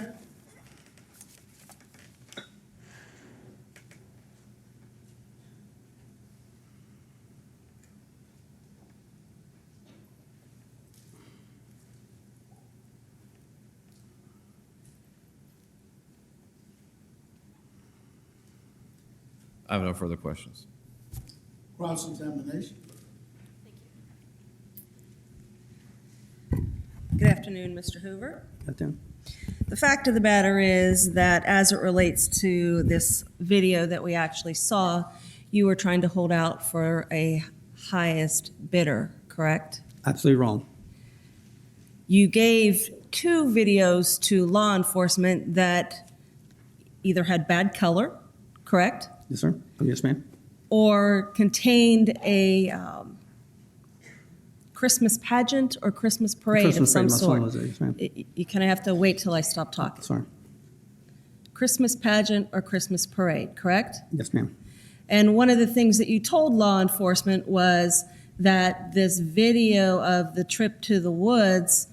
I have no further questions. Cross-examination. Good afternoon, Mr. Hoover. Got them? The fact of the matter is that as it relates to this video that we actually saw, you were trying to hold out for a highest bidder, correct? Absolutely wrong. You gave 2 videos to law enforcement that either had bad color, correct? Yes, sir. Oh, yes, ma'am. Or contained a Christmas pageant or Christmas parade of Christmas some parade, my son sort. was there, yes, ma'am. You kind of have to wait till I stop talking. Sorry. Christmas pageant or Christmas parade, correct? Yes, ma'am. And one of the things that you told law enforcement was that this video of the trip to the woods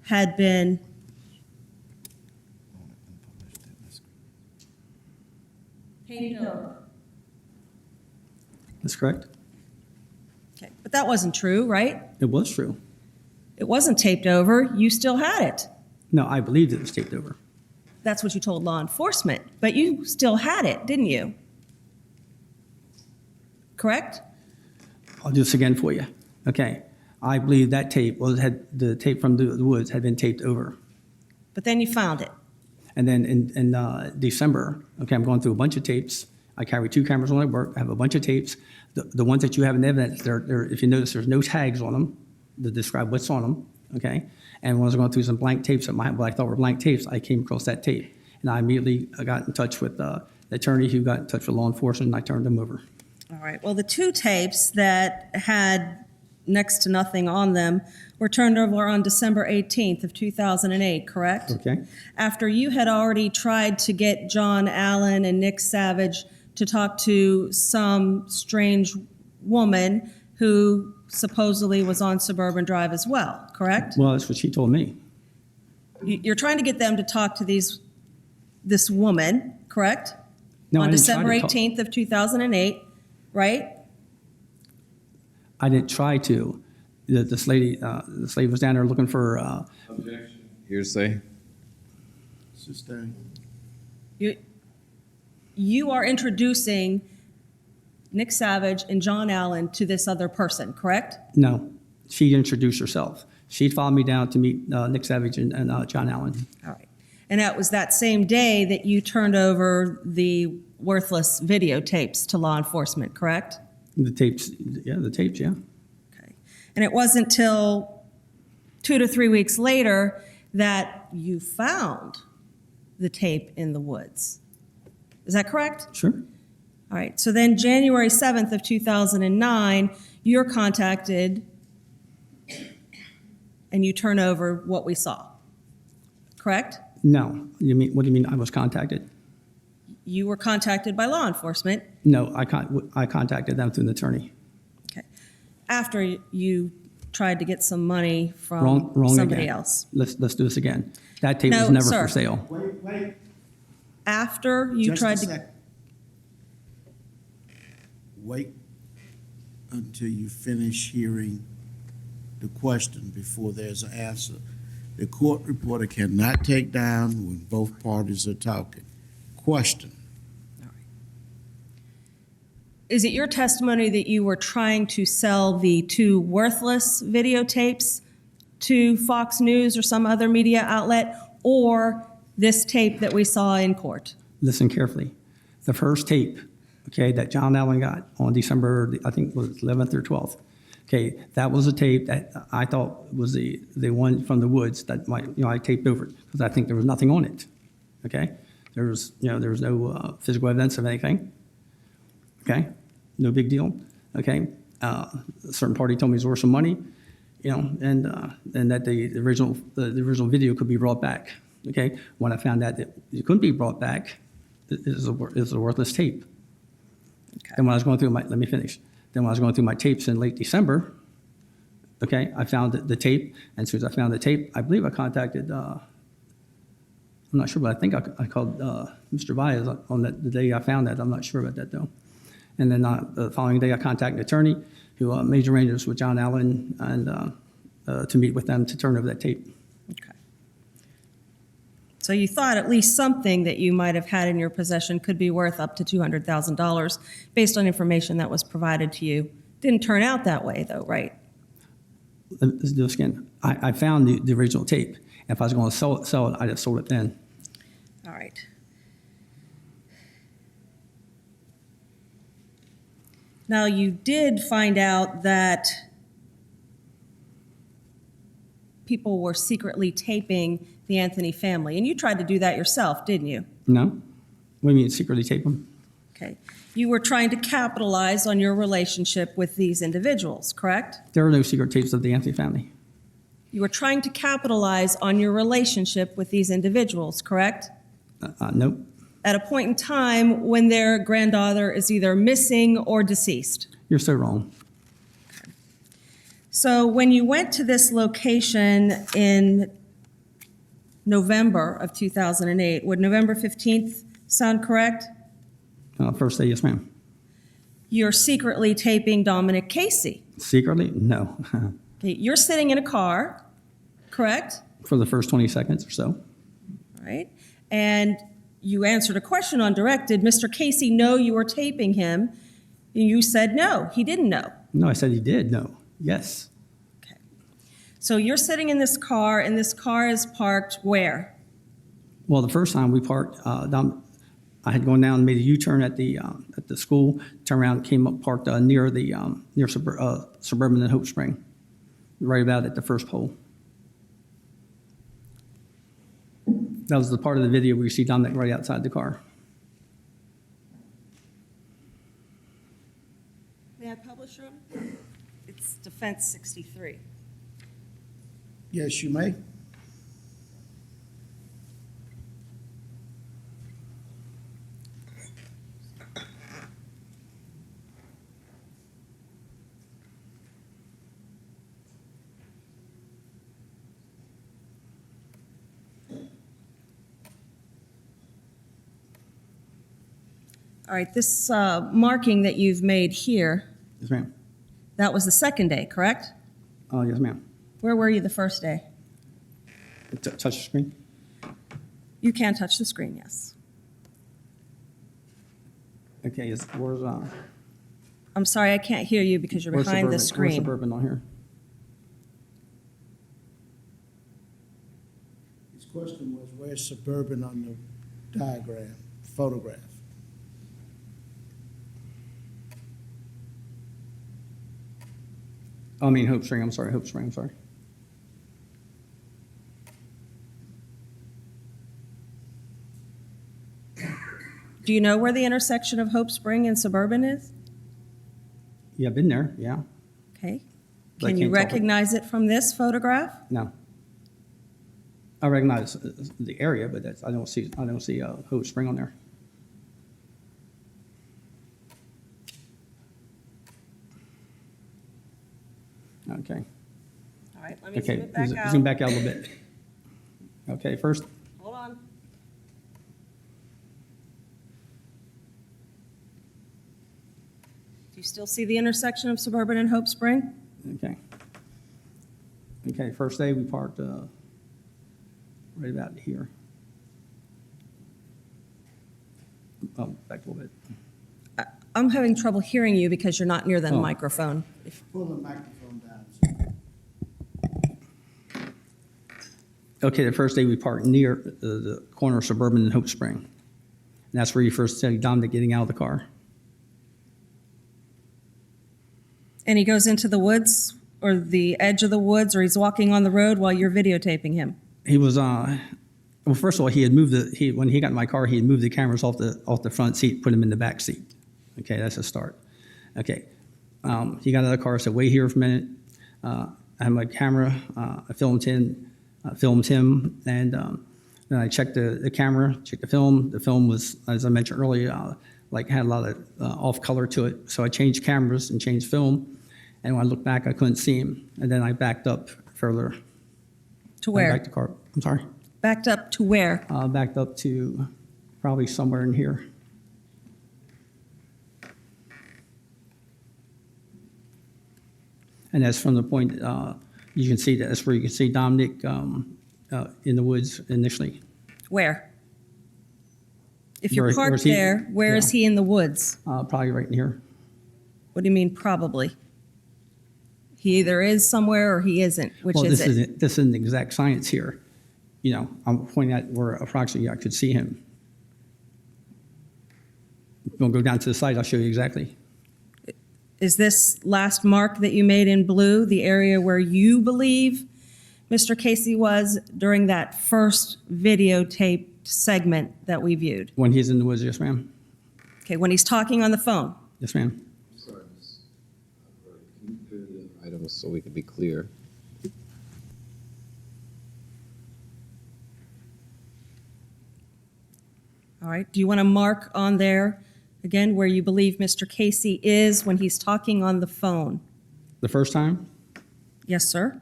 had been painted over. That's correct. Okay, but that wasn't true, right? It was true. It wasn't taped over. You still had it. No, I believed it was taped over. That's what you told law enforcement, but you still had it, didn't you? Correct? I'll do this again for you. Okay. I believe that tape the tape from the woods had been taped over. But then you found it. And then in December, okay, I'm going through a bunch of tapes. I carry 2 cameras when I work. I have a bunch of tapes. The ones that you have in evidence, if you notice, there's no tags on them to describe what's on them, okay? And when I was going through some blank tapes what I thought were blank tapes, I came across that tape. And I immediately got in touch with the attorney who got in touch with law enforcement, and I turned them over. All right. Well, the 2 tapes that had next to nothing on them were turned over on December 18th of 2008, correct? Okay? After you had already tried to get John Allen and Nick Savage to talk to some strange woman who supposedly was on Suburban Drive as well, correct? Well, that's what she told me. You're trying to get them to talk to this woman, correct? No, I On didn't try December to talk. 18th of 2008, right? I didn't try to. This lady was down there looking for, Objection. Hearsay. Sustained. You are introducing Nick Savage and John Allen to this other person, correct? no, she introduced herself. She followed me down to meet Nick Savage and John Allen. All right. And that was that same day that you turned over the worthless videotapes to law enforcement, correct? The tapes, yeah. Okay. And it wasn't till 2 to 3 weeks later that you found the tape in the woods. Is that correct? Sure. All right. So then January 7th of 2009, you're contacted and you turn over what we saw, correct? No, what do you mean I was contacted? You were contacted by law enforcement. No, I contacted them through an attorney. Okay. After you tried to get some money from Wrong somebody again. else. Let's do this again. That tape No, was never sir. for sale. Wait, After you just tried a to, second. Wait until you finish hearing the question before there's an answer. The court reporter cannot take down when both parties are talking. Question. is it your testimony that you were trying to sell the 2 worthless videotapes to Fox News or some other media outlet, or this tape that we saw in court? Listen carefully. The first tape, okay, that John Allen got on December, I think it was 11th or 12th. Okay, that was a tape that I thought was the one from the woods that I taped over because I think there was nothing on it. Okay, there was no physical evidence of anything. Okay, no big deal. Okay, a certain party told me it was worth some money, and that the original video could be brought back. Okay, when I found out that it couldn't be brought back, it was a worthless tape. Okay. And when I was going through let me finish. Then when I was going through my tapes in late December, okay, I found the tape. And as soon as I found the tape, I believe I contacted, I'm not sure, but I think I called Mr. Baez on the day I found that. I'm not sure about that, though. And then the following day, I contacted an attorney who made arrangements with John Allen and to meet with them to turn over that tape. Okay. So you thought at least something that you might have had in your possession could be worth up to $200,000 based on information that was provided to you. Didn't turn out that way, though, right? Let's do this again. I found the original tape. If I was going to sell it, I'd have sold it then. All right. Now, you did find out that people were secretly taping the Anthony family, and you tried to do that yourself, didn't you? No? What do you mean, secretly tape them? Okay. You were trying to capitalize on your relationship with these individuals, correct? There are no secret tapes of the Anthony family. You were trying to capitalize on your relationship with these individuals, correct? Nope. At a point in time when their granddaughter is either missing or deceased. You're so wrong. So when you went to this location in November of 2008, would November 15th sound correct? First day, yes, ma'am. You're secretly taping Dominic Casey. Secretly? No. Okay, you're sitting in a car, correct? For the first 20 seconds or so. All right. And you answered a question on direct. Did Mr. Casey know you were taping him? And you said no, he didn't know. No, I said he did. No. Yes. Okay. So you're sitting in this car, and this car is parked where? Well, the first time we parked, I had gone down and made a U-turn at the school, turned around, came up, parked near Suburban and Hope Spring, right about at the first pole. That was the part of the video where you see Dominic right outside the car. May I publish room? It's Defense 63. Yes, you may. All right, this marking that you've made here, Yes, ma'am. that was the second day, correct? Yes, ma'am. Where were you the first day? Touch the screen. You can touch the screen, yes. Okay, where's I'm sorry, I can't hear you because you're where's behind the Suburban? Where's screen. Suburban on here? His question was, where's Suburban on the diagram, photograph? I mean, Hope Spring, I'm sorry, Hope Spring, I'm sorry. Do you know where the intersection of Hope Spring and Suburban is? Yeah, I've been there, yeah. Okay. But I Can you can't tell. recognize it from this photograph? No. I recognize the area, but I don't see Hope Spring on there. Okay. All right, let me Okay, zoom it back out. zoom back out a little bit. Okay, first, Hold on. Do you still see the intersection of Suburban and Hope Spring? okay. Okay, first day we parked right about here. Oh, back a little bit. I'm having trouble hearing you because you're not near the Oh. microphone. Pull the microphone down. Okay, the first day we parked near the corner of Suburban and Hope Spring. And that's where you first see Dominic getting out of the car. And he goes into the woods or the edge of the woods, or he's walking on the road while you're videotaping him. He was, well, first of all, he had moved when he got in my car, he had moved the cameras off the front seat, put them in the back seat. Okay, that's a start. Okay, he got out of the car, said, wait here for a minute. I had my camera, I filmed him, and then I checked the camera, checked the film. The film was, as I mentioned earlier, had a lot of off color to it. So I changed cameras and changed film. And when I looked back, I couldn't see him. And then I backed up further. To I where? backed the car. I'm sorry. Backed up to where? Backed up to probably somewhere in here. And that's from the point, you can see that's where you can see Dominic in the woods initially. Where? If you're Where parked is he? there, where is Yeah. he in the woods? Probably right in here. What do you mean probably? He either is somewhere or he isn't. Which Well, is this it? isn't exact science here. You know, I'm pointing out where approximately I could see him. We'll go down to the side, I'll show you exactly. Is this last mark that you made in blue the area where you believe Mr. Casey was during that first videotaped segment that we viewed? When he's in the woods, yes, ma'am. Okay, when he's talking on the phone. Yes, ma'am. Sorry, Ms. Can you clear the items so we can be clear? All right, do you want to mark on there, again, where you believe Mr. Casey is when he's talking on the phone? The first time, Yes, sir?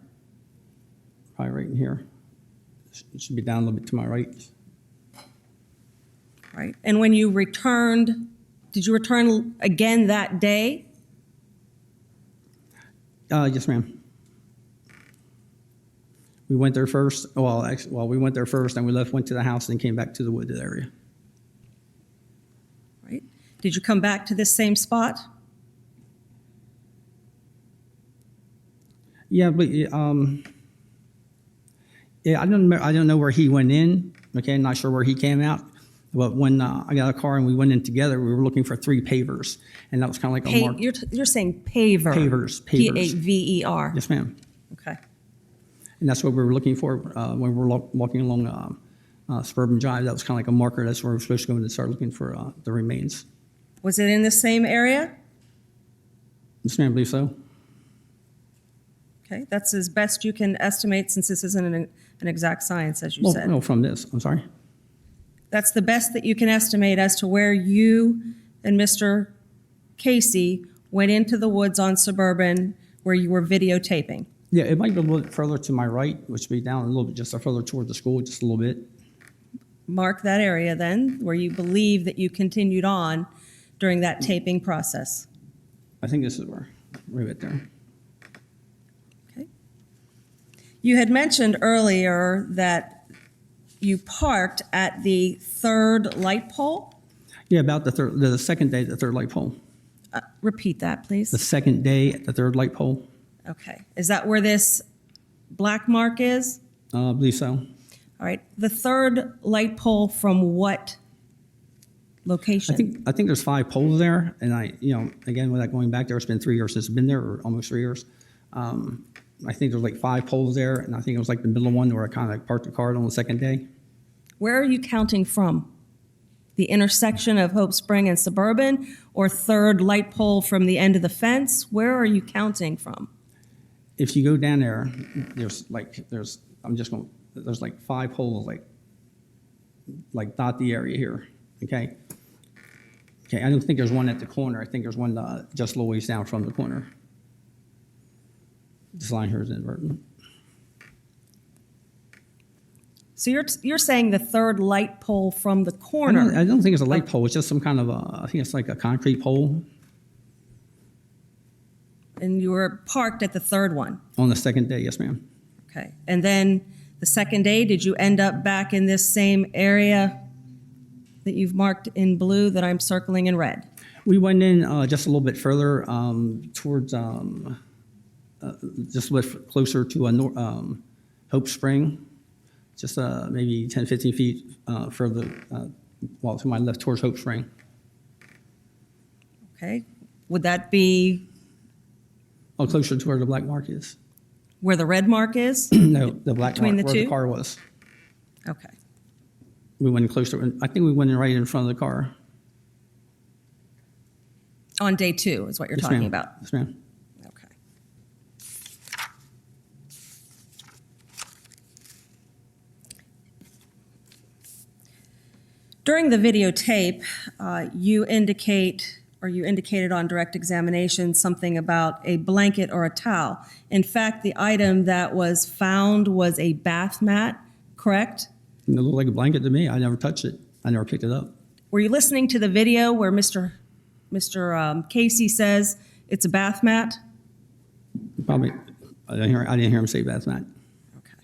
probably right in here. It should be down a little bit to my right. Right, and when you returned, did you return again that day? Yes, ma'am. We went there first, we went there first, and we went to the house, and came back to the wooded area. Right, did you come back to this same spot? Yeah, but, Yeah, I don't know where he went in. Okay, not sure where he came out. But when I got a car and we went in together, we were looking for 3 pavers, and that was kind of like a mark. You're saying paver. Pavers. Paver. Yes, ma'am. Okay. And that's what we were looking for when we were walking along Suburban Drive. That was kind of like a marker. That's where we were supposed to go in and start looking for the remains. Was it in the same area? Yes, ma'am, I believe so. Okay, that's as best you can estimate since this isn't an exact science, as you Well, said. no, from this. I'm sorry. That's the best that you can estimate as to where you and Mr. Casey went into the woods on Suburban where you were videotaping. Yeah, it might be a little bit further to my right, which would be down a little bit, just further toward the school, just a little bit. Mark that area then, where you believe that you continued on during that taping process. I think this is where, right there. Okay. You had mentioned earlier that you parked at the 3rd light pole. Yeah, about the second day at the 3rd light pole. Repeat that, please. The second day at the 3rd light pole. Okay. Is that where this black mark is? I believe so. All right. The 3rd light pole from what location? I think there's 5 poles there, and again, without going back there, it's been 3 years since it's been there, or almost 3 years. I think there's like 5 poles there, and I think it was like the middle one where I kind of parked the car on the second day. Where are you counting from? The intersection of Hope Spring and Suburban, or 3rd light pole from the end of the fence? Where are you counting from? If you go down there, there's like 5 poles, like dot the area here. Okay. I don't think there's one at the corner. I think there's one just a little ways down from the corner. This line here is inverted. So you're saying the 3rd light pole from the corner? I don't think it's a light pole. It's just some kind of I think it's like a concrete pole And you were parked at the 3rd one? on the second day. Yes, ma'am. Okay. And then the second day, did you end up back in this same area that you've marked in blue that I'm circling in red? We went in just a little bit further towards just a bit closer to Hope Spring, just maybe 10, 15 feet further, to my left towards Hope Spring. Okay. Would that be Closer to where the black mark is. where the red mark is? No, the black Between mark the where the two? car was. Okay. We went closer. I think we went in right in front of the car. On day 2 is what you're Yes, talking ma'am. about? Yes, ma'am. Okay. During the videotape, you indicated on direct examination something about a blanket or a towel. In fact, the item that was found was a bath mat, correct? It looked like a blanket to me. I never touched it. I never picked it up. Were you listening to the video where Mr. Casey says it's a bath mat? Probably. I didn't hear him say bath mat. Okay.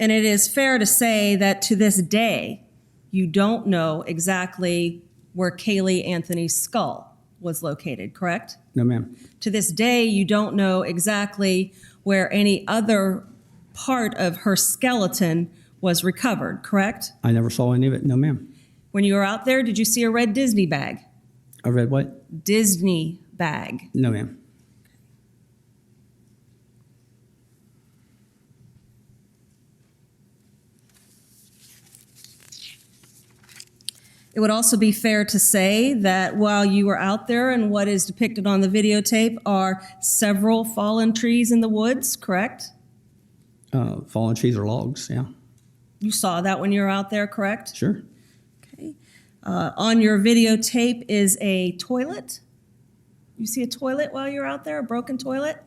And it is fair to say that to this day, you don't know exactly where Kaylee Anthony's skull was located, correct? No, ma'am. To this day, you don't know exactly where any other part of her skeleton was recovered, correct? I never saw any of it. No, ma'am. When you were out there, did you see a red Disney bag? I read what? Disney bag. No, ma'am. It would also be fair to say that while you were out there and what is depicted on the videotape are several fallen trees in the woods, correct? Fallen trees or logs, yeah. You saw that when you were out there, correct? Sure. Okay. On your videotape is a toilet. You see a toilet while you're out there, a broken toilet?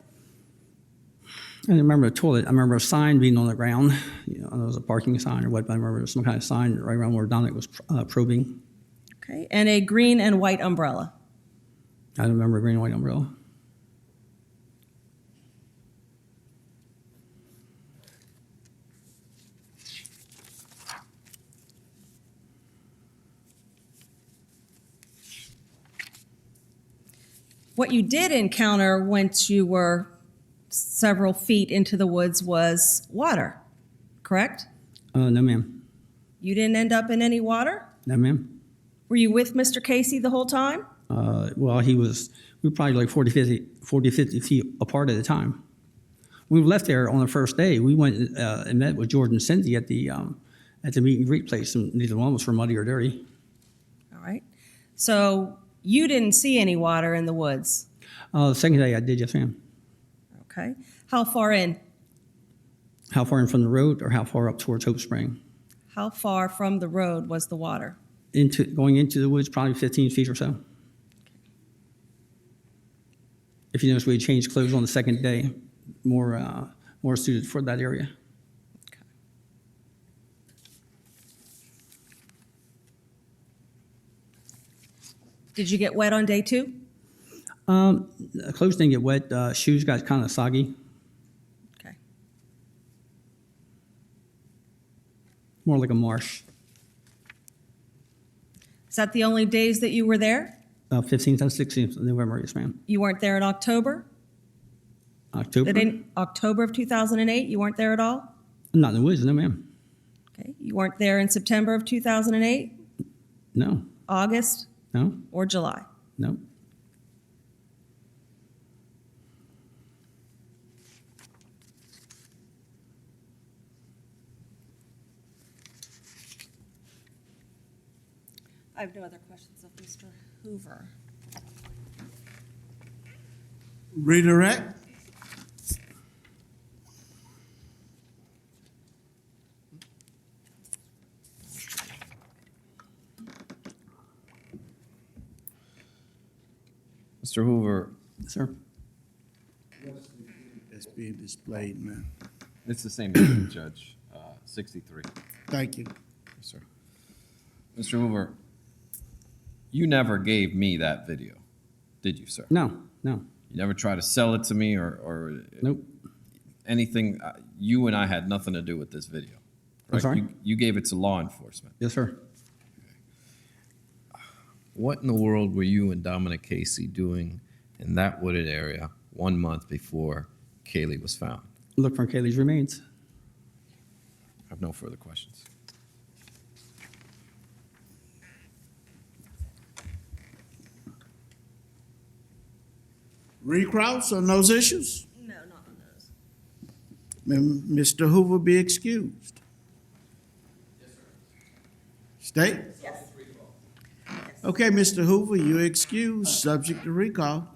I didn't remember a toilet. I remember a sign being on the ground. I don't know if it was a parking sign or what, but I remember some kind of sign right around where Dominic was probing. Okay. And a green and white umbrella. I don't remember a green and white umbrella. What you did encounter once you were several feet into the woods was water, correct? No, ma'am. You didn't end up in any water? No, ma'am. Were you with Mr. Casey the whole time? Well, we were probably like 40, 50 feet apart at the time. When we left there on the first day, we went and met with George and Cindy at the meet and greet place, and neither one was from Muddy or Dirty. All right. So you didn't see any water in the woods? The second day I did, yes, ma'am. Okay. How far in? How far in from the road or how far up towards Hope Spring? How far from the road was the water? Going into the woods, probably 15 feet or so. If you notice, we had changed clothes on the second day, more suited for that area. Did you get wet on day 2? Clothes didn't get wet. Shoes got kind of soggy. Okay. More like a marsh. Is that the only days that you were there? 15th and 16th of November, yes, ma'am. You weren't there in October? October? October of 2008, you weren't there at all? Not in the woods, no, ma'am. Okay. You weren't there in September of 2008, No, August, no, or July? no. I have no other questions of Mr. Hoover. Redirect. Mr. Hoover, Sir? That's being displayed now. it's the same thing, Judge, 63. Thank you. Yes, sir. Mr. Hoover, you never gave me that video, did you, sir? No, no, You never tried to sell it to me or nope. anything. You and I had nothing to do with this video. I'm Right? sorry? You gave it to law enforcement. Yes, sir. What in the world were you and Dominic Casey doing in that wooded area 1 month before Kaylee was found? Look for Kaylee's remains. I have no further questions. Recross on those issues? No, not on those. Mr. Hoover be excused. Yes, sir. State? Yes. Okay, Mr. Hoover, you're excused, subject to recall.